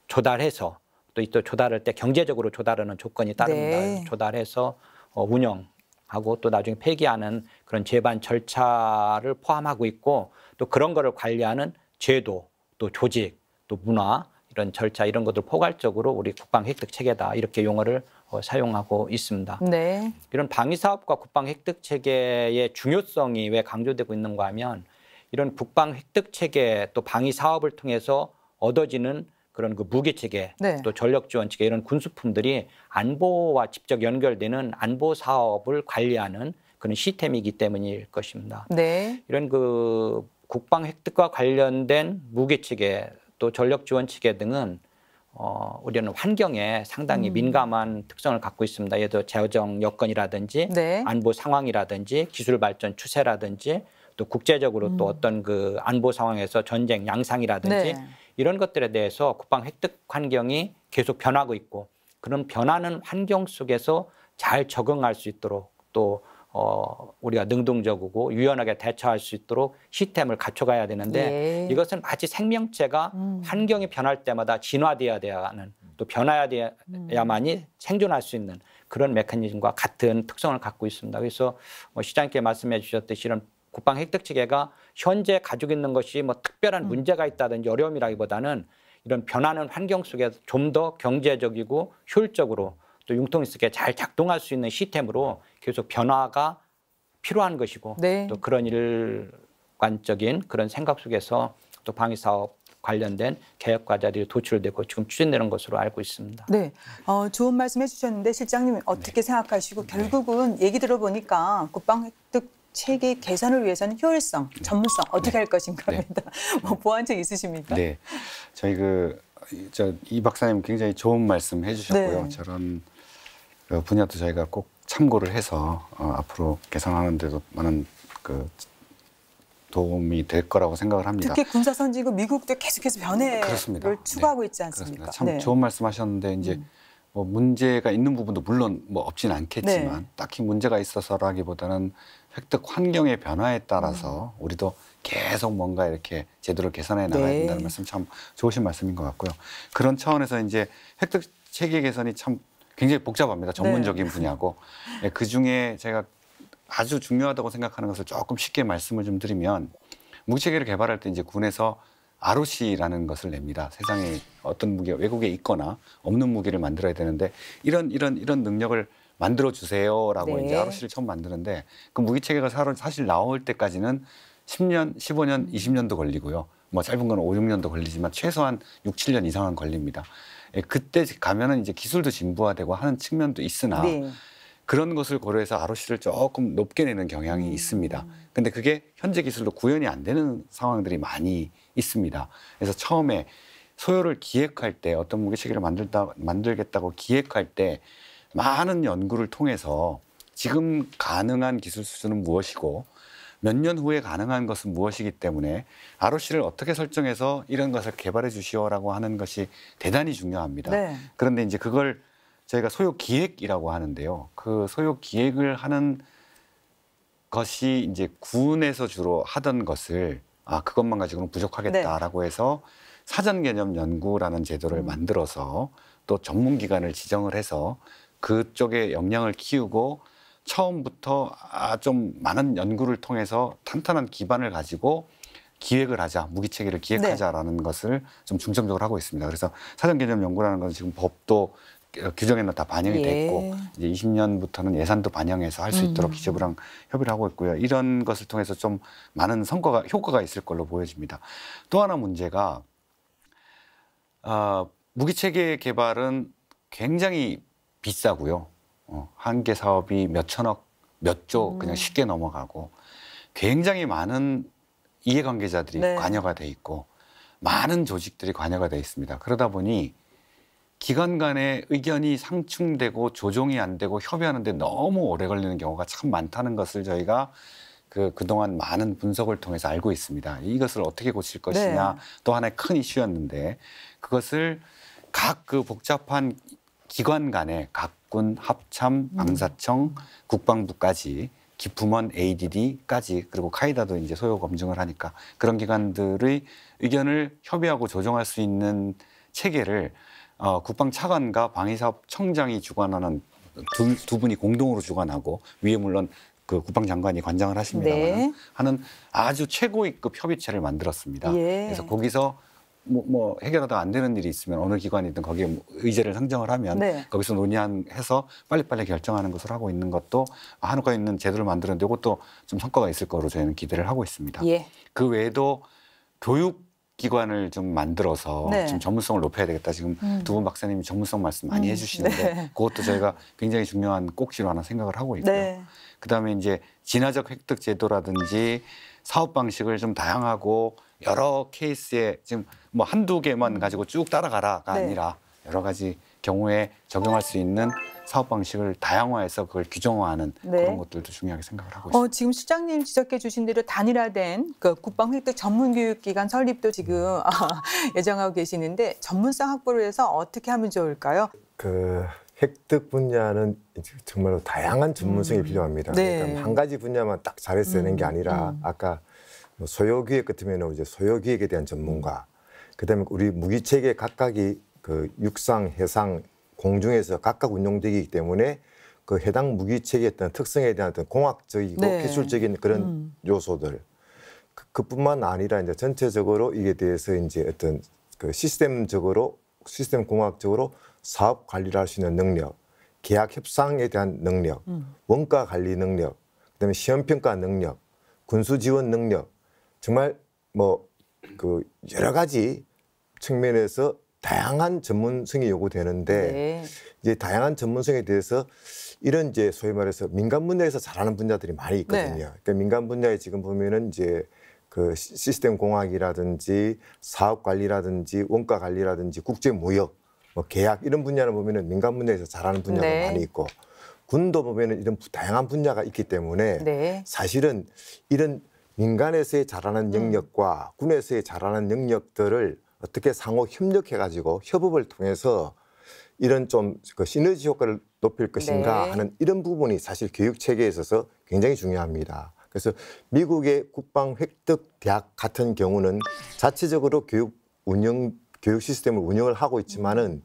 조달해서 또 이 또 조달할 때 경제적으로 조달하는 조건이 따릅니다. 네. 조달해서 운영하고 또 나중에 폐기하는 그런 제반 절차를 포함하고 있고 또 그런 거를 관리하는 제도 또 조직 또 문화 이런 절차 이런 것들 포괄적으로 우리 국방 획득 체계다 이렇게 용어를 사용하고 있습니다. 네. 이런 방위사업과 국방 획득 체계의 중요성이 왜 강조되고 있는가 하면 이런 국방 획득 체계 또 방위사업을 통해서 얻어지는 그런 그 무기 체계 네. 또 전력 지원 체계 이런 군수품들이 안보와 직접 연결되는 안보 사업을 관리하는 그런 시스템이기 때문일 것입니다. 네. 이런 그 국방 획득과 관련된 무기 체계 또 전력 지원 체계 등은 우리는 환경에 상당히 민감한 특성을 갖고 있습니다. 예를 들어 재정 여건이라든지 네. 안보 상황이라든지 기술 발전 추세라든지 또 국제적으로 또 어떤 그 안보 상황에서 전쟁 양상이라든지 네. 이런 것들에 대해서 국방 획득 환경이 계속 변하고 있고 그런 변하는 환경 속에서 잘 적응할 수 있도록 또 우리가 능동적이고 유연하게 대처할 수 있도록 시스템을 갖춰가야 되는데 예. 이것은 마치 생명체가 환경이 변할 때마다 진화되어야 하는 또 변화야만이 생존할 수 있는 그런 메커니즘과 같은 특성을 갖고 있습니다. 그래서 시장님께 말씀해 주셨듯이 이런 국방 획득 체계가 현재 가지고 있는 것이 뭐 특별한 문제가 있다든지 어려움이라기보다는 이런 변하는 환경 속에서 좀 더 경제적이고 효율적으로 또 융통 있게 잘 작동할 수 있는 시스템으로 계속 변화가 필요한 것이고 네. 또 그런 일관적인 그런 생각 속에서 또 방위사업 관련된 개혁 과제들이 도출되고 지금 추진되는 것으로 알고 있습니다. 네, 좋은 말씀 해주셨는데 실장님 어떻게 생각하시고 결국은 얘기 들어보니까 국방 획득 체계 개선을 위해서는 효율성, 전문성 어떻게 할 것인가입니다. 뭐 보완책 있으십니까? 네, 저희 이 박사님 굉장히 좋은 말씀 해주셨고요. 네. 저런 그 분야도 저희가 꼭 참고를 해서 앞으로 개선하는 데도 많은 그 도움이 될 거라고 생각을 합니다. 특히 군사 선진국 미국도 계속해서 변해를 그렇습니다. 추구하고 네. 있지 않습니까? 그렇습니다. 참 네. 좋은 말씀하셨는데 이제 뭐 문제가 있는 부분도 물론 뭐 없진 않겠지만 네. 딱히 문제가 있어서라기보다는 획득 환경의 변화에 따라서 우리도 계속 뭔가 이렇게 제도를 개선해 나가야 네. 된다는 말씀 참 좋으신 말씀인 것 같고요. 그런 차원에서 이제 획득 체계 개선이 참 굉장히 복잡합니다. 전문적인 분야고 그 중에 제가 아주 중요하다고 생각하는 것을 조금 쉽게 말씀을 좀 드리면 무기체계를 개발할 때 이제 군에서 ROC라는 것을 냅니다. 세상에 어떤 무기가 외국에 있거나 없는 무기를 만들어야 되는데 이런 능력을 만들어 주세요라고 네. 이제 ROC를 처음 만드는데 그 무기체계가 사실 나올 때까지는 10년, 15년, 20년도 걸리고요. 뭐 짧은 건 5, 6년도 걸리지만 최소한 6, 7년 이상은 걸립니다. 그때 가면은 이제 기술도 진부화되고 하는 측면도 있으나 네. 그런 것을 고려해서 ROC를 조금 높게 내는 경향이 있습니다. 근데 그게 현재 기술로 구현이 안 되는 상황들이 많이 있습니다. 그래서 처음에 소요를 기획할 때 어떤 무기체계를 만들겠다고 기획할 때 많은 연구를 통해서 지금 가능한 기술 수준은 무엇이고 몇 년 후에 가능한 것은 무엇이기 때문에 ROC를 어떻게 설정해서 이런 것을 개발해 주시오라고 하는 것이 대단히 중요합니다. 네. 그런데 이제 그걸 저희가 소요 기획이라고 하는데요. 그 소요 기획을 하는 것이 이제 군에서 주로 하던 것을 그것만 가지고는 부족하겠다라고 해서 사전 개념 연구라는 제도를 만들어서 또 전문 기관을 지정을 해서 그쪽에 역량을 키우고 처음부터 좀 많은 연구를 통해서 탄탄한 기반을 가지고 기획을 하자, 무기체계를 기획하자라는 것을 좀 중점적으로 하고 있습니다. 그래서 사전 개념 연구라는 건 지금 법도 규정에는 다 반영이 예. 됐고 이제 20년부터는 예산도 반영해서 할 수 있도록 기재부랑 협의를 하고 있고요. 이런 것을 통해서 좀 많은 효과가 있을 걸로 보여집니다. 또 하나 문제가 무기체계 개발은 굉장히 비싸고요. 한 개 사업이 몇 천억, 몇 조 그냥 쉽게 넘어가고 굉장히 많은 이해관계자들이 네. 관여가 돼 있고 많은 조직들이 관여가 돼 있습니다. 그러다 보니 기관 간의 의견이 상충되고 조정이 안 되고 협의하는데 너무 오래 걸리는 경우가 참 많다는 것을 저희가 그동안 많은 분석을 통해서 알고 있습니다. 이것을 어떻게 고칠 것이냐 네. 또 하나의 큰 이슈였는데 그것을 각 그 복잡한 기관 간의 각군, 합참, 방사청, 국방부까지 기품원, ADD까지 그리고 카이다도 이제 소요 검증을 하니까 그런 기관들의 의견을 협의하고 조정할 수 있는 체계를 국방차관과 방위사업청장이 주관하는 두 분이 공동으로 주관하고 위에 물론 그 국방장관이 관장을 하십니다만 네. 하는 아주 최고위급 협의체를 만들었습니다. 예. 그래서 거기서 뭐 해결하다 안 되는 일이 있으면 어느 기관이든 거기에 의제를 상정을 하면 네. 거기서 논의해서 빨리빨리 결정하는 것을 하고 있는 것도 한국에 있는 제도를 만드는데 이것도 좀 성과가 있을 거로 저희는 기대를 하고 있습니다. 예. 그 외에도 교육기관을 좀 만들어서 네. 좀 전문성을 높여야 되겠다. 지금 두 분 박사님이 전문성 말씀 많이 해주시는데 네. 그것도 저희가 굉장히 중요한 꼭지로 하나 생각을 하고 있고요. 네. 그다음에 이제 진화적 획득 제도라든지 사업 방식을 좀 다양하고 여러 케이스에 지금 뭐 한두 개만 가지고 쭉 따라가라가 네. 아니라 여러 가지 경우에 적용할 수 있는 사업 방식을 다양화해서 그걸 규정화하는 네. 그런 것들도 중요하게 생각을 하고 있습니다. 지금 실장님 지적해 주신 대로 단일화된 그 국방획득 전문교육기관 설립도 지금 예정하고 계시는데 전문성 확보를 해서 어떻게 하면 좋을까요? 그 획득 분야는 정말로 다양한 전문성이 필요합니다. 네. 그러니까 한 가지 분야만 딱 잘해서 되는 게 아니라 아까 뭐 소요기획 같으면 이제 소요기획에 대한 전문가, 그다음에 우리 무기체계 각각이 그 육상, 해상, 공중에서 각각 운용되기 때문에 그 해당 무기체계의 어떤 특성에 대한 어떤 공학적이고 네. 기술적인 그런 요소들, 그뿐만 아니라 이제 전체적으로 이게 대해서 이제 어떤 그 시스템 공학적으로 사업 관리를 할 수 있는 능력, 계약 협상에 대한 능력, 원가 관리 능력, 그다음에 시험 평가 능력, 군수 지원 능력, 정말 뭐 그 여러 가지 측면에서 다양한 전문성이 요구되는데 네. 이제 다양한 전문성에 대해서 이런 이제 소위 말해서 민간 분야에서 잘하는 분야들이 많이 있거든요. 네. 그러니까 민간 분야에 지금 보면은 이제 그 시스템 공학이라든지 사업 관리라든지 원가 관리라든지 국제 무역, 뭐 계약 이런 분야를 보면은 민간 분야에서 잘하는 분야가 네. 많이 있고 군도 보면은 이런 다양한 분야가 있기 때문에 네. 사실은 이런 민간에서의 잘하는 영역과 군에서의 잘하는 영역들을 어떻게 상호 협력해가지고 협업을 통해서 이런 좀 그 시너지 효과를 높일 것인가 네. 하는 이런 부분이 사실 교육 체계에 있어서 굉장히 중요합니다. 그래서 미국의 국방 획득 대학 같은 경우는 자체적으로 교육 시스템을 운영을 하고 있지만은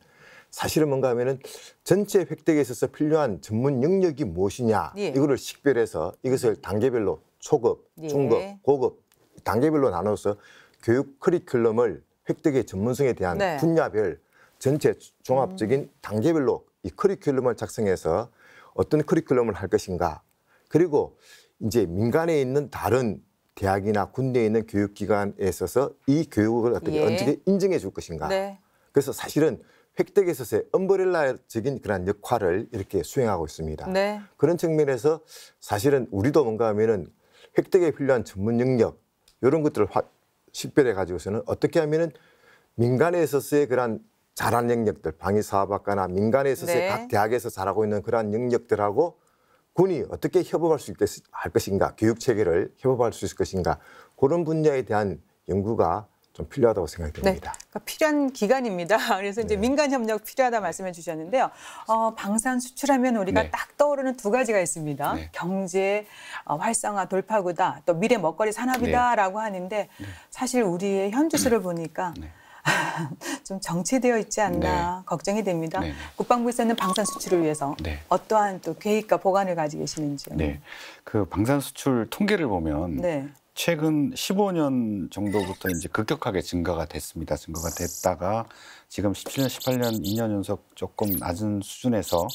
사실은 뭔가 하면은 전체 획득에 있어서 필요한 전문 영역이 무엇이냐 예. 이거를 식별해서 이것을 단계별로 초급, 예. 중급, 고급 단계별로 나눠서 교육 커리큘럼을 획득의 전문성에 대한 네. 분야별 전체 종합적인 단계별로 이 커리큘럼을 작성해서 어떤 커리큘럼을 할 것인가, 그리고 이제 민간에 있는 다른 대학이나 군대에 있는 교육기관에 있어서 이 교육을 어떻게 인정해 줄 것인가. 네. 그래서 사실은 획득에 있어서의 엄브렐라적인 그런 역할을 이렇게 수행하고 있습니다. 네. 그런 측면에서 사실은 우리도 뭔가 하면은 획득에 필요한 전문 영역 이런 것들을 식별해 가지고서는 어떻게 하면은 민간에 있어서의 그런 잘하는 영역들, 방위사업학과나 민간에 있어서의 네. 각 대학에서 잘하고 있는 그러한 영역들하고 군이 어떻게 협업할 수 할 것인가, 교육 체계를 협업할 수 있을 것인가, 그런 분야에 대한 연구가 좀 필요하다고 생각이 됩니다. 그러니까 필요한 기간입니다. 그래서 이제 민간 협력 필요하다 말씀해 주셨는데요. 방산 수출하면 우리가 네. 딱 떠오르는 두 가지가 있습니다. 네. 경제 활성화 돌파구다, 또 미래 먹거리 산업이다라고 하는데 사실 우리의 현주소를 보니까 네. 좀 정체되어 있지 않나 네. 걱정이 됩니다. 네. 국방부에서는 방산 수출을 위해서 네. 어떠한 또 계획과 보관을 가지고 계시는지요? 네, 그 방산 수출 통계를 보면 네. 최근 15년 정도부터 이제 급격하게 증가가 됐습니다. 증가가 됐다가 지금 17년, 18년, 2년 연속 조금 낮은 수준에서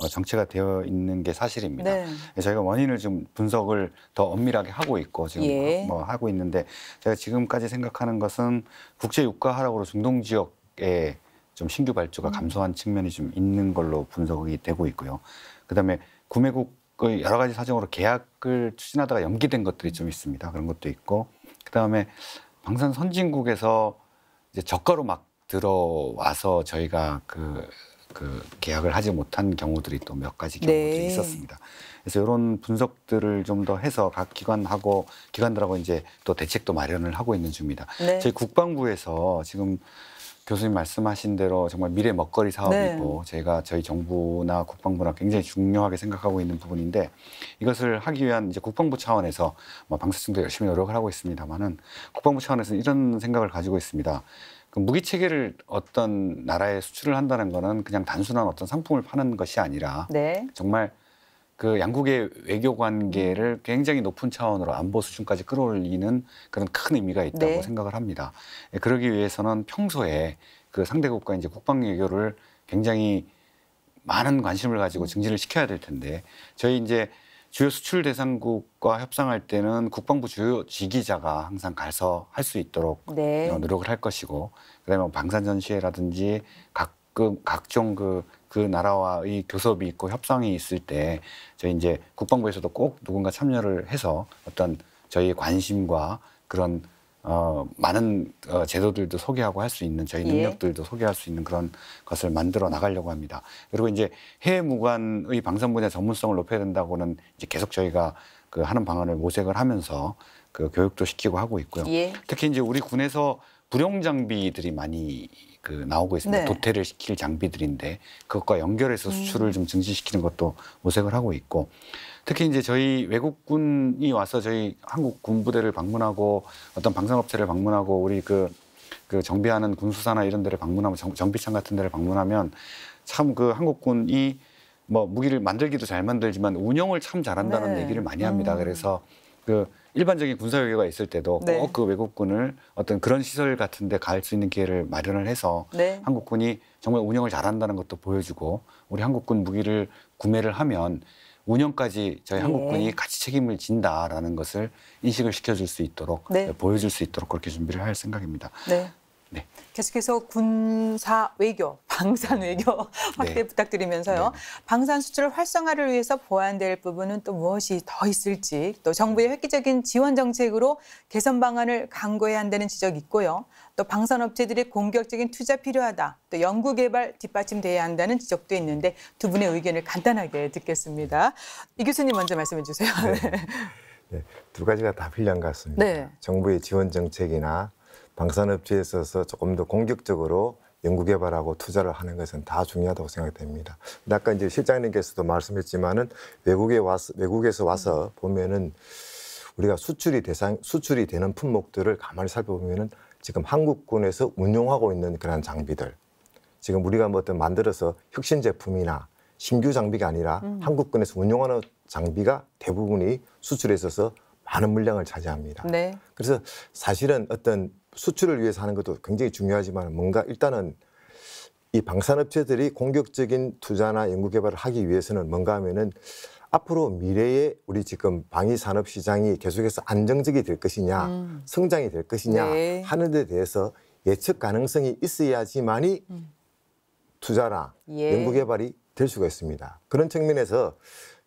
정체가 되어 있는 게 사실입니다. 네. 저희가 원인을 좀 분석을 더 엄밀하게 하고 있고 지금 예. 뭐 하고 있는데 제가 지금까지 생각하는 것은 국제 유가 하락으로 중동 지역에 좀 신규 발주가 감소한 측면이 좀 있는 걸로 분석이 되고 있고요. 그다음에 구매국 그 여러 가지 사정으로 계약을 추진하다가 연기된 것들이 좀 있습니다. 그런 것도 있고, 그 다음에 방산 선진국에서 이제 저가로 막 들어와서 저희가 그 계약을 하지 못한 경우들이 또 몇 가지 경우들이 네. 있었습니다. 그래서 이런 분석들을 좀 더 해서 각 기관들하고 이제 또 대책도 마련을 하고 있는 중입니다. 네. 저희 국방부에서 지금 교수님 말씀하신 대로 정말 미래 먹거리 사업이고 제가 저희 정부나 국방부나 굉장히 중요하게 생각하고 있는 부분인데 이것을 하기 위한 이제 국방부 차원에서 뭐 방사청도 열심히 노력을 하고 있습니다만은 국방부 차원에서는 이런 생각을 가지고 있습니다. 그 무기 체계를 어떤 나라에 수출을 한다는 거는 그냥 단순한 어떤 상품을 파는 것이 아니라 네. 정말 그 양국의 외교 관계를 굉장히 높은 차원으로 안보 수준까지 끌어올리는 그런 큰 의미가 있다고 네. 생각을 합니다. 그러기 위해서는 평소에 그 상대국과 이제 국방 외교를 굉장히 많은 관심을 가지고 증진을 시켜야 될 텐데 저희 이제 주요 수출 대상국과 협상할 때는 국방부 주요 지기자가 항상 가서 할 수 있도록 네. 노력을 할 것이고 그다음에 방산 전시회라든지 각종 그 나라와의 교섭이 있고 협상이 있을 때 저희 이제 국방부에서도 꼭 누군가 참여를 해서 어떤 저희의 관심과 그런 많은 제도들도 소개하고 할 수 있는 저희 능력들도 소개할 수 있는 그런 것을 만들어 나가려고 합니다. 그리고 이제 해외 무관의 방산 분야 전문성을 높여야 된다고는 이제 계속 저희가 그 하는 방안을 모색을 하면서 그 교육도 시키고 하고 있고요. 예. 특히 이제 우리 군에서 불용 장비들이 많이 그 나오고 있습니다. 네. 도태를 시킬 장비들인데 그것과 연결해서 수출을 좀 증진시키는 것도 모색을 하고 있고 특히 이제 저희 외국군이 와서 저희 한국 군부대를 방문하고 어떤 방산업체를 방문하고 우리 그 정비하는 군수사나 이런 데를 방문하면 정비창 같은 데를 방문하면 참 그 한국군이 뭐 무기를 만들기도 잘 만들지만 운영을 참 잘한다는 네. 얘기를 많이 합니다. 그래서 그 일반적인 군사 외교가 있을 때도 네. 꼭 그 외국군을 어떤 그런 시설 같은 데 갈 수 있는 기회를 마련을 해서 네. 한국군이 정말 운영을 잘한다는 것도 보여주고 우리 한국군 무기를 구매를 하면 운영까지 저희 한국군이 같이 책임을 진다라는 것을 인식을 시켜줄 수 있도록 네. 보여줄 수 있도록 그렇게 준비를 할 생각입니다. 네. 네. 계속해서 군사 외교, 방산 외교 확대 네. 부탁드리면서요. 방산 수출 활성화를 위해서 보완될 부분은 또 무엇이 더 있을지 또 정부의 획기적인 지원 정책으로 개선 방안을 강구해야 한다는 지적이 있고요. 또 방산업체들의 공격적인 투자 필요하다. 또 연구개발 뒷받침돼야 한다는 지적도 있는데 두 분의 의견을 간단하게 듣겠습니다. 이 교수님 먼저 말씀해 주세요. 네, 두 가지가 다 필요한 것 같습니다. 네. 정부의 지원 정책이나 방산업체에 있어서 조금 더 공격적으로 연구개발하고 투자를 하는 것은 다 중요하다고 생각됩니다. 아까 이제 실장님께서도 말씀했지만은 외국에서 와서 보면은 우리가 수출이 되는 품목들을 가만히 살펴보면은 지금 한국군에서 운용하고 있는 그런 장비들, 지금 우리가 뭐 어떤 만들어서 혁신 제품이나 신규 장비가 아니라 한국군에서 운용하는 장비가 대부분이 수출에 있어서 많은 물량을 차지합니다. 네. 그래서 사실은 어떤 수출을 위해서 하는 것도 굉장히 중요하지만 뭔가 일단은 이 방산업체들이 공격적인 투자나 연구개발을 하기 위해서는 뭔가 하면은 앞으로 미래에 우리 지금 방위산업 시장이 계속해서 안정적이 될 것이냐, 성장이 될 것이냐 네. 하는 데 대해서 예측 가능성이 있어야지만이 투자나 연구개발이 될 수가 있습니다. 그런 측면에서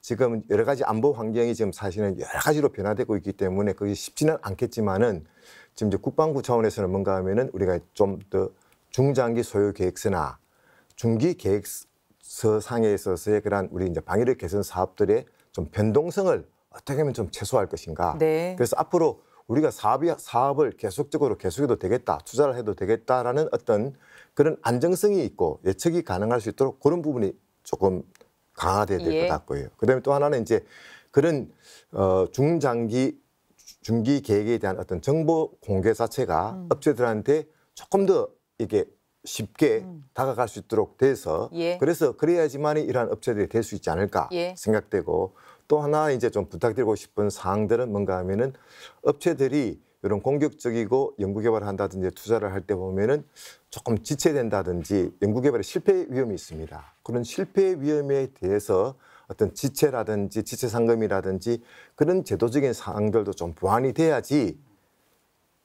지금 여러 가지 안보 환경이 지금 사실은 여러 가지로 변화되고 있기 때문에 그게 쉽지는 않겠지만은 지금 이제 국방부 차원에서는 뭔가 하면은 우리가 좀 더 중장기 소요 계획서나 중기 계획서 상에 있어서의 그런 우리 이제 방위력 개선 사업들의 좀 변동성을 어떻게 하면 좀 최소화할 것인가. 네. 그래서 앞으로 우리가 사업을 계속적으로 계속해도 되겠다, 투자를 해도 되겠다라는 어떤 그런 안정성이 있고 예측이 가능할 수 있도록 그런 부분이 조금 강화돼야 될 것 같고요. 그다음에 또 하나는 이제 그런 중기 계획에 대한 어떤 정보 공개 자체가 업체들한테 조금 더 이게 쉽게 다가갈 수 있도록 돼서 그래서 그래야지만이 이러한 업체들이 될 수 있지 않을까 생각되고 또 하나 이제 좀 부탁드리고 싶은 사항들은 뭔가 하면은 업체들이 이런 공격적이고 연구개발을 한다든지 투자를 할 때 보면은 조금 지체된다든지 연구개발의 실패 위험이 있습니다. 그런 실패 위험에 대해서 어떤 지체라든지 지체 상금이라든지 그런 제도적인 사항들도 좀 보완이 돼야지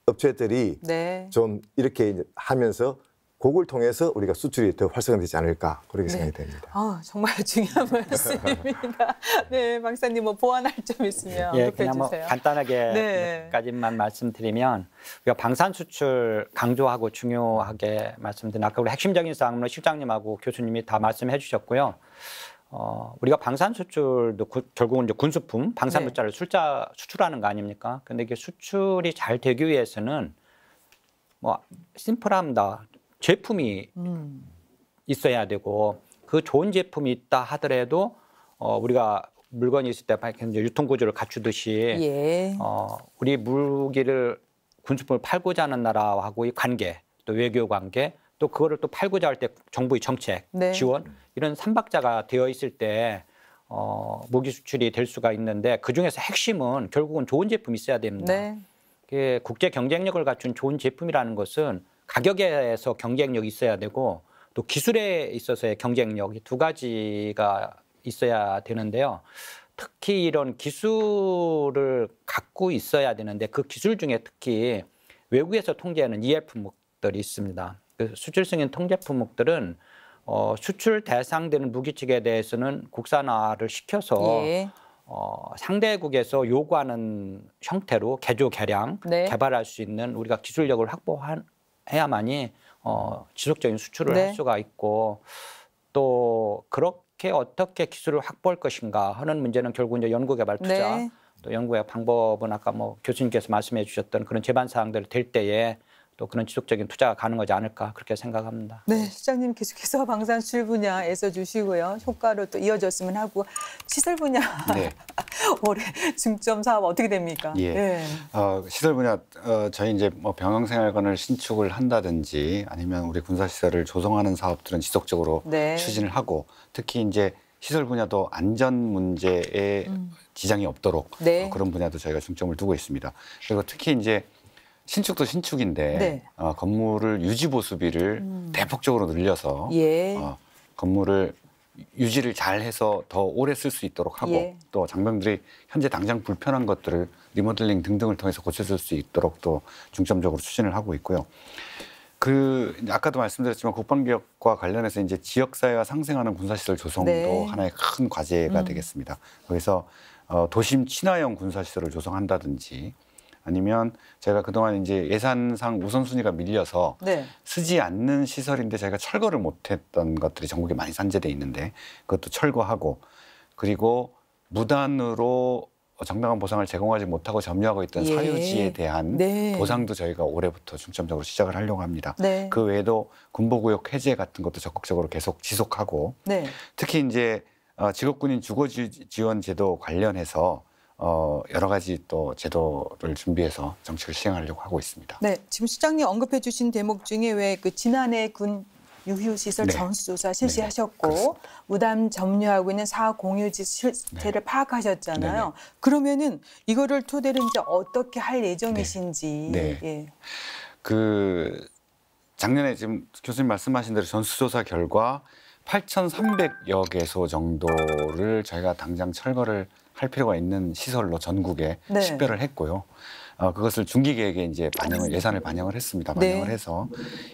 업체들이 네. 좀 이렇게 이제 하면서 그걸 통해서 우리가 수출이 더 활성화되지 않을까 그렇게 생각이 됩니다. 정말 중요한 말씀입니다. 네, 박사님 뭐 보완할 점 있으면 예, 언급해 그냥 뭐 주세요. 간단하게 네. 몇 가지만 말씀드리면 우리가 방산 수출 강조하고 중요하게 말씀드린 아까 우리 핵심적인 사항은 실장님하고 교수님이 다 말씀해 주셨고요. 우리가 방산 수출도 결국은 이제 군수품, 방산 물자를 수출하는 거 아닙니까? 근데 이게 수출이 잘 되기 위해서는 뭐 심플합니다. 제품이 있어야 되고 그 좋은 제품이 있다 하더라도 우리가 물건이 있을 때 이제 유통구조를 갖추듯이 우리 무기를 군수품을 팔고자 하는 나라하고의 관계, 또 외교 관계, 또 그거를 또 팔고자 할 때 정부의 정책, 지원 이런 삼박자가 되어 있을 때 무기 수출이 될 수가 있는데 그 중에서 핵심은 결국은 좋은 제품이 있어야 됩니다. 국제 경쟁력을 갖춘 좋은 제품이라는 것은 가격에서 경쟁력이 있어야 되고 또 기술에 있어서의 경쟁력 이 두 가지가 있어야 되는데요. 특히 이런 기술을 갖고 있어야 되는데 그 기술 중에 특히 외국에서 통제하는 EL 품목들이 있습니다. 그 수출 승인 통제 품목들은 수출 대상되는 무기측에 대해서는 국산화를 시켜서 상대국에서 요구하는 형태로 개조 개량 개발할 수 있는 우리가 기술력을 확보해야만이 지속적인 수출을 할 수가 있고 또 그렇게 어떻게 기술을 확보할 것인가 하는 문제는 결국 이제 연구개발 투자 또 연구의 방법은 아까 뭐 교수님께서 말씀해 주셨던 그런 제반 사항들 될 때에 또 그런 지속적인 투자가 가능하지 않을까 그렇게 생각합니다. 네, 실장님 계속해서 방산 수출 분야에서 주시고요. 효과로 또 이어졌으면 하고 시설 분야 올해 중점 사업 어떻게 됩니까? 시설 분야 저희 이제 뭐 병영생활관을 신축을 한다든지 아니면 우리 군사시설을 조성하는 사업들은 지속적으로 추진을 하고 특히 이제 시설 분야도 안전 문제에 지장이 없도록 그런 분야도 저희가 중점을 두고 있습니다. 그리고 특히 이제 신축도 신축인데 건물을 유지 보수비를 대폭적으로 늘려서 건물을 유지를 잘 해서 더 오래 쓸 수 있도록 하고 또 장병들이 현재 당장 불편한 것들을 리모델링 등등을 통해서 고쳐줄 수 있도록 또 중점적으로 추진을 하고 있고요. 아까도 말씀드렸지만 국방개혁과 관련해서 이제 지역사회가 상생하는 군사시설 조성도 하나의 큰 과제가 되겠습니다. 그래서 도심 친화형 군사시설을 조성한다든지 아니면 제가 그동안 이제 예산상 우선순위가 밀려서 쓰지 않는 시설인데 저희가 철거를 못했던 것들이 전국에 많이 산재돼 있는데 그것도 철거하고 그리고 무단으로 정당한 보상을 제공하지 못하고 점유하고 있던 사유지에 대한 보상도 저희가 올해부터 중점적으로 시작을 하려고 합니다. 그 외에도 군복구역 해제 같은 것도 적극적으로 계속 지속하고 특히 이제 직업군인 주거지원 제도 관련해서 여러 가지 또 제도를 준비해서 정책을 시행하려고 하고 있습니다. 네, 지금 시장님 언급해 주신 대목 중에 왜 그 지난해 군 유휴시설 전수조사 실시하셨고 무단 점유하고 있는 사공유지 실태를 파악하셨잖아요. 그러면은 이거를 토대로 이제 어떻게 할 예정이신지. 작년에 지금 교수님 말씀하신 대로 전수조사 결과 8,300여 개소 정도를 저희가 당장 철거를 할 필요가 있는 시설로 전국에 식별을 했고요. 그것을 중기계획에 이제 예산을 반영을 했습니다. 반영을 해서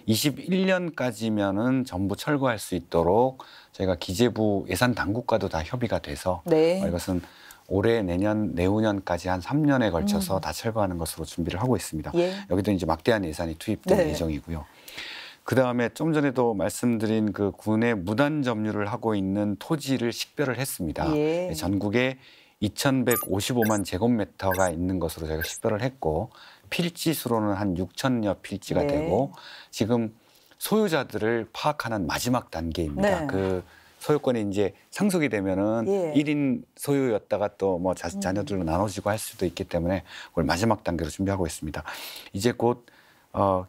21년까지면은 전부 철거할 수 있도록 저희가 기재부 예산 당국과도 다 협의가 돼서 이것은 올해, 내년, 내후년까지 한 3년에 걸쳐서 다 철거하는 것으로 준비를 하고 있습니다. 여기도 이제 막대한 예산이 투입될 예정이고요. 그 다음에 좀 전에도 말씀드린 그 군의 무단 점유를 하고 있는 토지를 식별을 했습니다. 전국에 2,155만 제곱미터가 있는 것으로 저희가 식별을 했고 필지 수로는 한 6,000여 필지가 되고 지금 소유자들을 파악하는 마지막 단계입니다. 그 소유권이 이제 상속이 되면은 1인 소유였다가 또 뭐 자녀들로 나눠지고 할 수도 있기 때문에 그걸 마지막 단계로 준비하고 있습니다. 이제 곧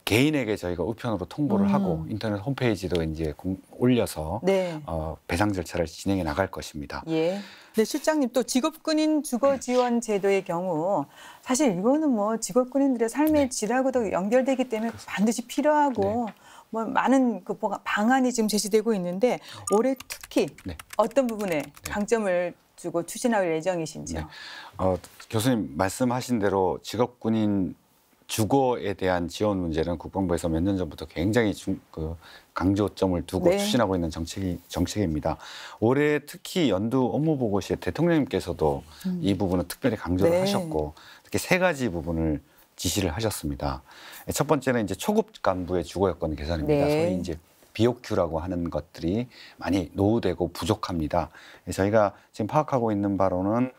개인에게 저희가 우편으로 통보를 하고 인터넷 홈페이지도 이제 올려서 네. 배상 절차를 진행해 나갈 것입니다. 예. 네, 실장님 또 직업군인 주거 지원 제도의 경우 사실 이거는 뭐 직업군인들의 삶의 질하고도 연결되기 때문에 반드시 필요하고 뭐 많은 그 방안이 지금 제시되고 있는데 올해 특히 어떤 부분에 강점을 두고 추진할 예정이신지요? 네. 교수님 말씀하신 대로 직업군인 주거에 대한 지원 문제는 국방부에서 몇 년 전부터 굉장히 강조점을 두고 추진하고 있는 정책입니다. 올해 특히 연두 업무보고시에 대통령님께서도 이 부분을 특별히 강조를 하셨고 특히 3가지 부분을 지시를 하셨습니다. 첫 번째는 이제 초급 간부의 주거 여건 개선입니다. 소위 이제 BOQ라고 하는 것들이 많이 노후되고 부족합니다. 저희가 지금 파악하고 있는 바로는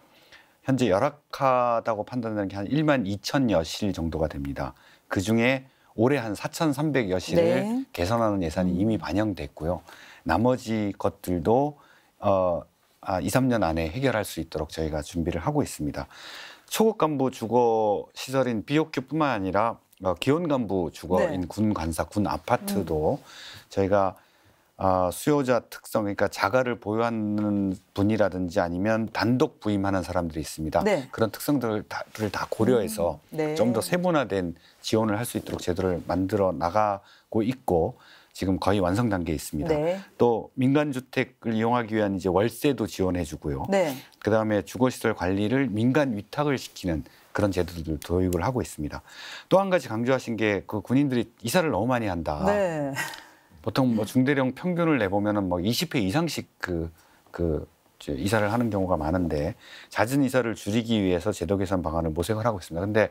현재 열악하다고 판단되는 게 한 1만 2천여 실 정도가 됩니다. 그중에 올해 한 4,300여 실을 개선하는 예산이 이미 반영됐고요. 나머지 것들도 2, 3년 안에 해결할 수 있도록 저희가 준비를 하고 있습니다. 초급 간부 주거 시설인 BOQ뿐만 아니라 기혼 간부 주거인 군 관사, 군 아파트도 저희가 수요자 특성, 그러니까 자가를 보유하는 분이라든지 아니면 단독 부임하는 사람들이 있습니다. 그런 특성들을 다 고려해서 좀 더 세분화된 지원을 할 수 있도록 제도를 만들어 나가고 있고 지금 거의 완성 단계에 있습니다. 또 민간주택을 이용하기 위한 이제 월세도 지원해주고요. 그다음에 주거시설 관리를 민간 위탁을 시키는 그런 제도들을 도입을 하고 있습니다. 또 한 가지 강조하신 게 그 군인들이 이사를 너무 많이 한다. 보통 뭐 중대령 평균을 내보면은 뭐 20회 이상씩 이사를 하는 경우가 많은데 잦은 이사를 줄이기 위해서 제도 개선 방안을 모색을 하고 있습니다. 근데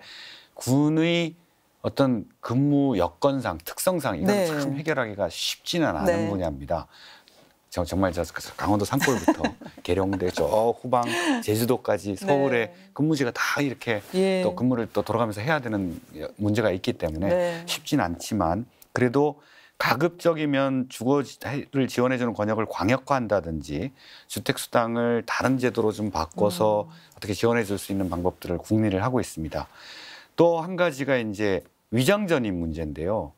군의 어떤 근무 여건상, 특성상 이건 참 해결하기가 쉽지는 않은 분야입니다. 정말 저 강원도 산골부터 계룡대 저 후방 제주도까지 서울에 근무지가 다 이렇게 또 근무를 또 돌아가면서 해야 되는 문제가 있기 때문에 쉽지는 않지만 그래도 가급적이면 주거를 지원해주는 권역을 광역화한다든지 주택수당을 다른 제도로 좀 바꿔서 어떻게 지원해줄 수 있는 방법들을 궁리를 하고 있습니다. 또 한 가지가 이제 위장전입 문제인데요.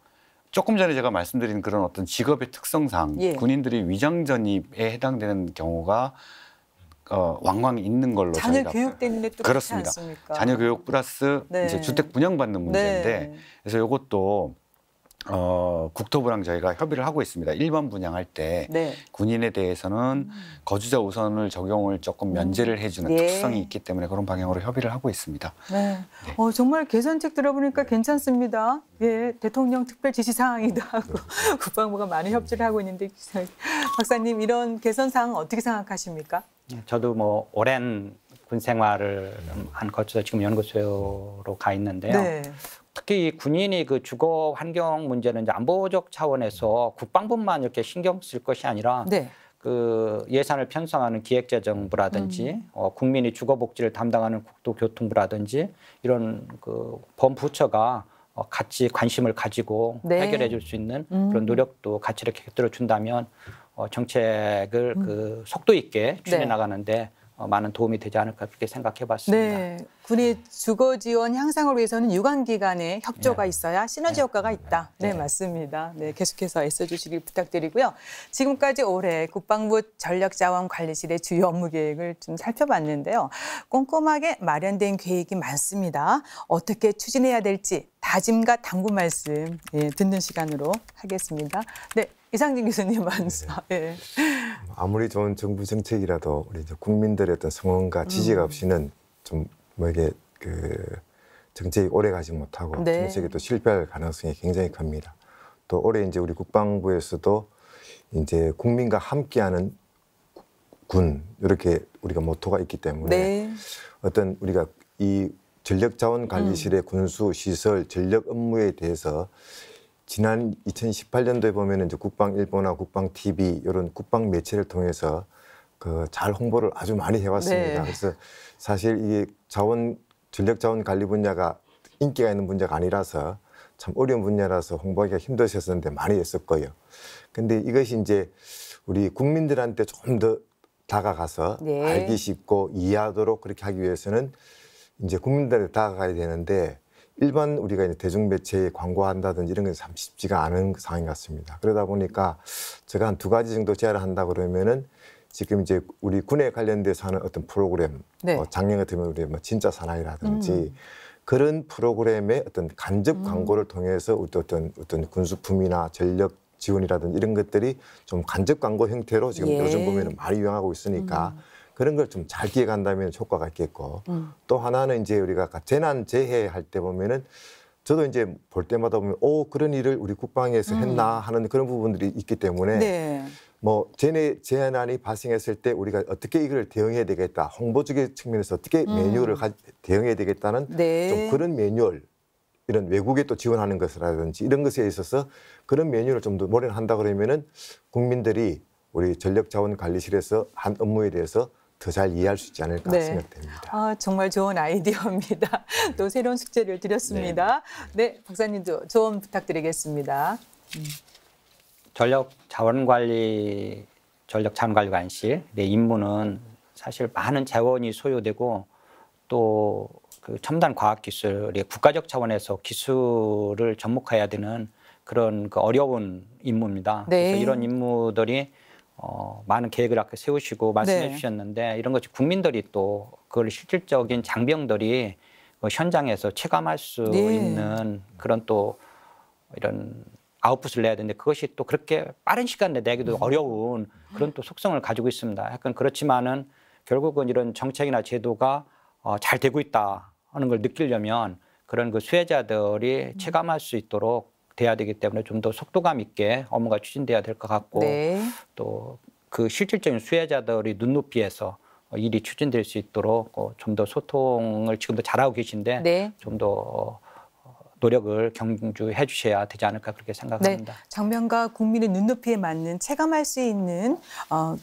조금 전에 제가 말씀드린 그런 어떤 직업의 특성상 군인들이 위장전입에 해당되는 경우가 왕왕 있는 걸로 자녀 저희가 교육 때문에 또 그렇습니다. 그렇지 않습니까? 자녀 교육 플러스 이제 주택 분양받는 문제인데 그래서 이것도 국토부랑 저희가 협의를 하고 있습니다. 1번 분양할 때 군인에 대해서는 거주자 우선을 적용을 조금 면제를 해주는 특성이 있기 때문에 그런 방향으로 협의를 하고 있습니다. 정말 개선책 들어보니까 괜찮습니다. 대통령 특별 지시 사항이기도 하고 국방부가 많은 협조를 하고 있는데 박사님 이런 개선 사항 어떻게 생각하십니까? 저도 뭐 오랜 군 생활을 한 거쳐서 지금 연구소로 가 있는데요. 특히 군인이 그 주거 환경 문제는 이제 안보적 차원에서 국방부만 이렇게 신경 쓸 것이 아니라 그 예산을 편성하는 기획재정부라든지 국민이 주거 복지를 담당하는 국토교통부라든지 이런 그 범부처가 같이 관심을 가지고 해결해 줄 수 있는 그런 노력도 같이 이렇게 곁들여 준다면 정책을 그 속도 있게 추진해 나가는데 많은 도움이 되지 않을까 그렇게 생각해봤습니다. 군의 주거 지원 향상을 위해서는 유관 기관의 협조가 있어야 시너지 효과가 있다. 맞습니다. 계속해서 애써주시길 부탁드리고요. 지금까지 올해 국방부 전력자원관리실의 주요 업무 계획을 좀 살펴봤는데요. 꼼꼼하게 마련된 계획이 많습니다. 어떻게 추진해야 될지 다짐과 당부 말씀 듣는 시간으로 하겠습니다. 이상진 교수님 먼저. 아무리 좋은 정부 정책이라도 우리 이제 국민들의 어떤 성원과 지지가 없이는 좀 뭐 이게 그 정책이 오래 가지 못하고 정책이 또 실패할 가능성이 굉장히 큽니다. 또 올해 이제 우리 국방부에서도 이제 국민과 함께하는 군 이렇게 우리가 모토가 있기 때문에 어떤 우리가 이 전력자원관리실의 군수 시설 전력 업무에 대해서 지난 2018년도에 보면 이제 국방일보나 국방TV 이런 국방 매체를 통해서 그 잘 홍보를 아주 많이 해왔습니다. 그래서 사실 이게 전력자원 관리 분야가 인기가 있는 분야가 아니라서 참 어려운 분야라서 홍보하기가 힘드셨었는데 많이 했었고요. 근데 이것이 이제 우리 국민들한테 좀 더 다가가서 알기 쉽고 이해하도록 그렇게 하기 위해서는 이제 국민들한테 다가가야 되는데 일반 우리가 이제 대중매체에 광고한다든지 이런 게 참 쉽지가 않은 상황인 것 같습니다. 그러다 보니까 제가 한 2가지 정도 제안을 한다 그러면은 지금 이제 우리 군에 관련돼서 하는 어떤 프로그램, 네. 작년 같으면 우리 뭐 진짜 사나이라든지 그런 프로그램의 어떤 간접 광고를 통해서 어떤 군수품이나 전력 지원이라든지 이런 것들이 좀 간접 광고 형태로 지금 예. 요즘 보면은 많이 유행하고 있으니까 그런 걸 좀 잘 기획한다면 효과가 있겠고 또 하나는 이제 우리가 아까 재난 재해 할 때 보면은 저도 이제 볼 때마다 보면 그런 일을 우리 국방에서 했나 하는 그런 부분들이 있기 때문에 네. 뭐 재난이 발생했을 때 우리가 어떻게 이걸 대응해야 되겠다, 홍보적인 측면에서 어떻게 매뉴얼을 대응해야 되겠다는 네. 좀 그런 매뉴얼, 이런 외국에 또 지원하는 것이라든지 이런 것에 있어서 그런 매뉴얼을 좀 더 마련한다 그러면은 국민들이 우리 전력자원관리실에서 한 업무에 대해서 더 잘 이해할 수 있지 않을까 네. 생각됩니다. 아, 정말 좋은 아이디어입니다. 또 새로운 숙제를 드렸습니다. 네, 박사님도 조언 부탁드리겠습니다. 전력자원관리관실의 임무는 사실 많은 재원이 소요되고 또 그 첨단 과학기술의 국가적 차원에서 기술을 접목해야 되는 그런 그 어려운 임무입니다. 네. 그래서 이런 임무들이 많은 계획을 아까 세우시고 말씀해 네. 주셨는데 이런 것이 국민들이 또 그걸 실질적인 장병들이 현장에서 체감할 수 네. 있는 그런 또 이런 아웃풋을 내야 되는데 그것이 또 그렇게 빠른 시간 내에 내기도 어려운 그런 또 속성을 가지고 있습니다. 약간 그렇지만은 결국은 이런 정책이나 제도가 잘 되고 있다 하는 걸 느끼려면 그런 그 수혜자들이 체감할 수 있도록 돼야 되기 때문에 좀 더 속도감 있게 업무가 추진돼야 될 것 같고 네. 또 그 실질적인 수혜자들이 눈높이에서 일이 추진될 수 있도록 좀 더 소통을 지금도 잘하고 계신데 네. 좀 더 노력을 경주해 주셔야 되지 않을까 그렇게 생각합니다. 네, 장병과 국민의 눈높이에 맞는 체감할 수 있는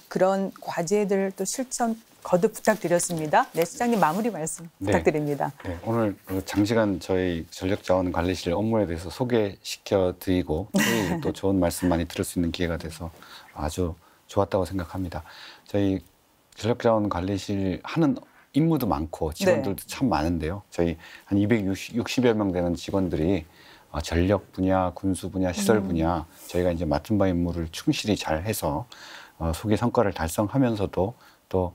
그런 과제들 또 실천 거듭 부탁드렸습니다. 네, 시장님 마무리 말씀 부탁드립니다. 네, 오늘 장시간 저희 전력자원관리실 업무에 대해서 소개시켜드리고 또 좋은 말씀 많이 들을 수 있는 기회가 돼서 아주 좋았다고 생각합니다. 저희 전력자원관리실 하는 임무도 많고 직원들도 네. 참 많은데요. 저희 한 260여 명 되는 직원들이 전력 분야, 군수 분야, 시설 분야 저희가 이제 맡은 바 임무를 충실히 잘 해서 소기 성과를 달성하면서도 또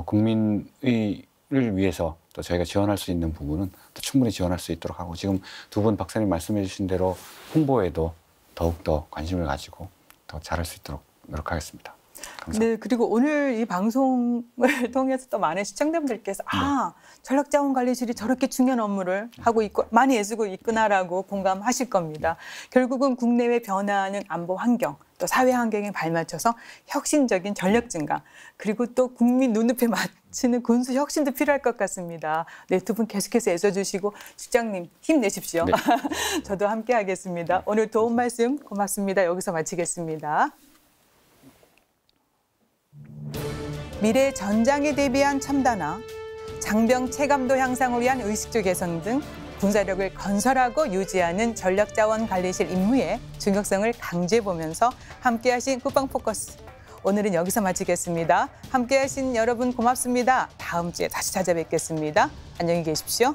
국민을 위해서 또 저희가 지원할 수 있는 부분은 또 충분히 지원할 수 있도록 하고 지금 두 분 박사님 말씀해 주신 대로 홍보에도 더욱더 관심을 가지고 더 잘할 수 있도록 노력하겠습니다. 감사합니다. 네, 그리고 오늘 이 방송을 통해서 또 많은 시청자분들께서 전력자원관리실이 저렇게 중요한 업무를 하고 있고 많이 애쓰고 있구나라고 공감하실 겁니다. 결국은 국내외 변화하는 안보 환경, 또 사회 환경에 발맞춰서 혁신적인 전력 증강, 그리고 또 국민 눈높이에 맞추는 군수 혁신도 필요할 것 같습니다. 네, 두 분 계속해서 애써주시고 실장님 힘내십시오. 네. 저도 함께 하겠습니다. 오늘 도움 말씀 고맙습니다. 여기서 마치겠습니다. 미래 전장에 대비한 첨단화, 장병 체감도 향상을 위한 의식주 개선 등 군사력을 건설하고 유지하는 전력자원관리실 임무의 중요성을 강조해보면서 함께하신 국방포커스. 오늘은 여기서 마치겠습니다. 함께하신 여러분 고맙습니다. 다음 주에 다시 찾아뵙겠습니다. 안녕히 계십시오.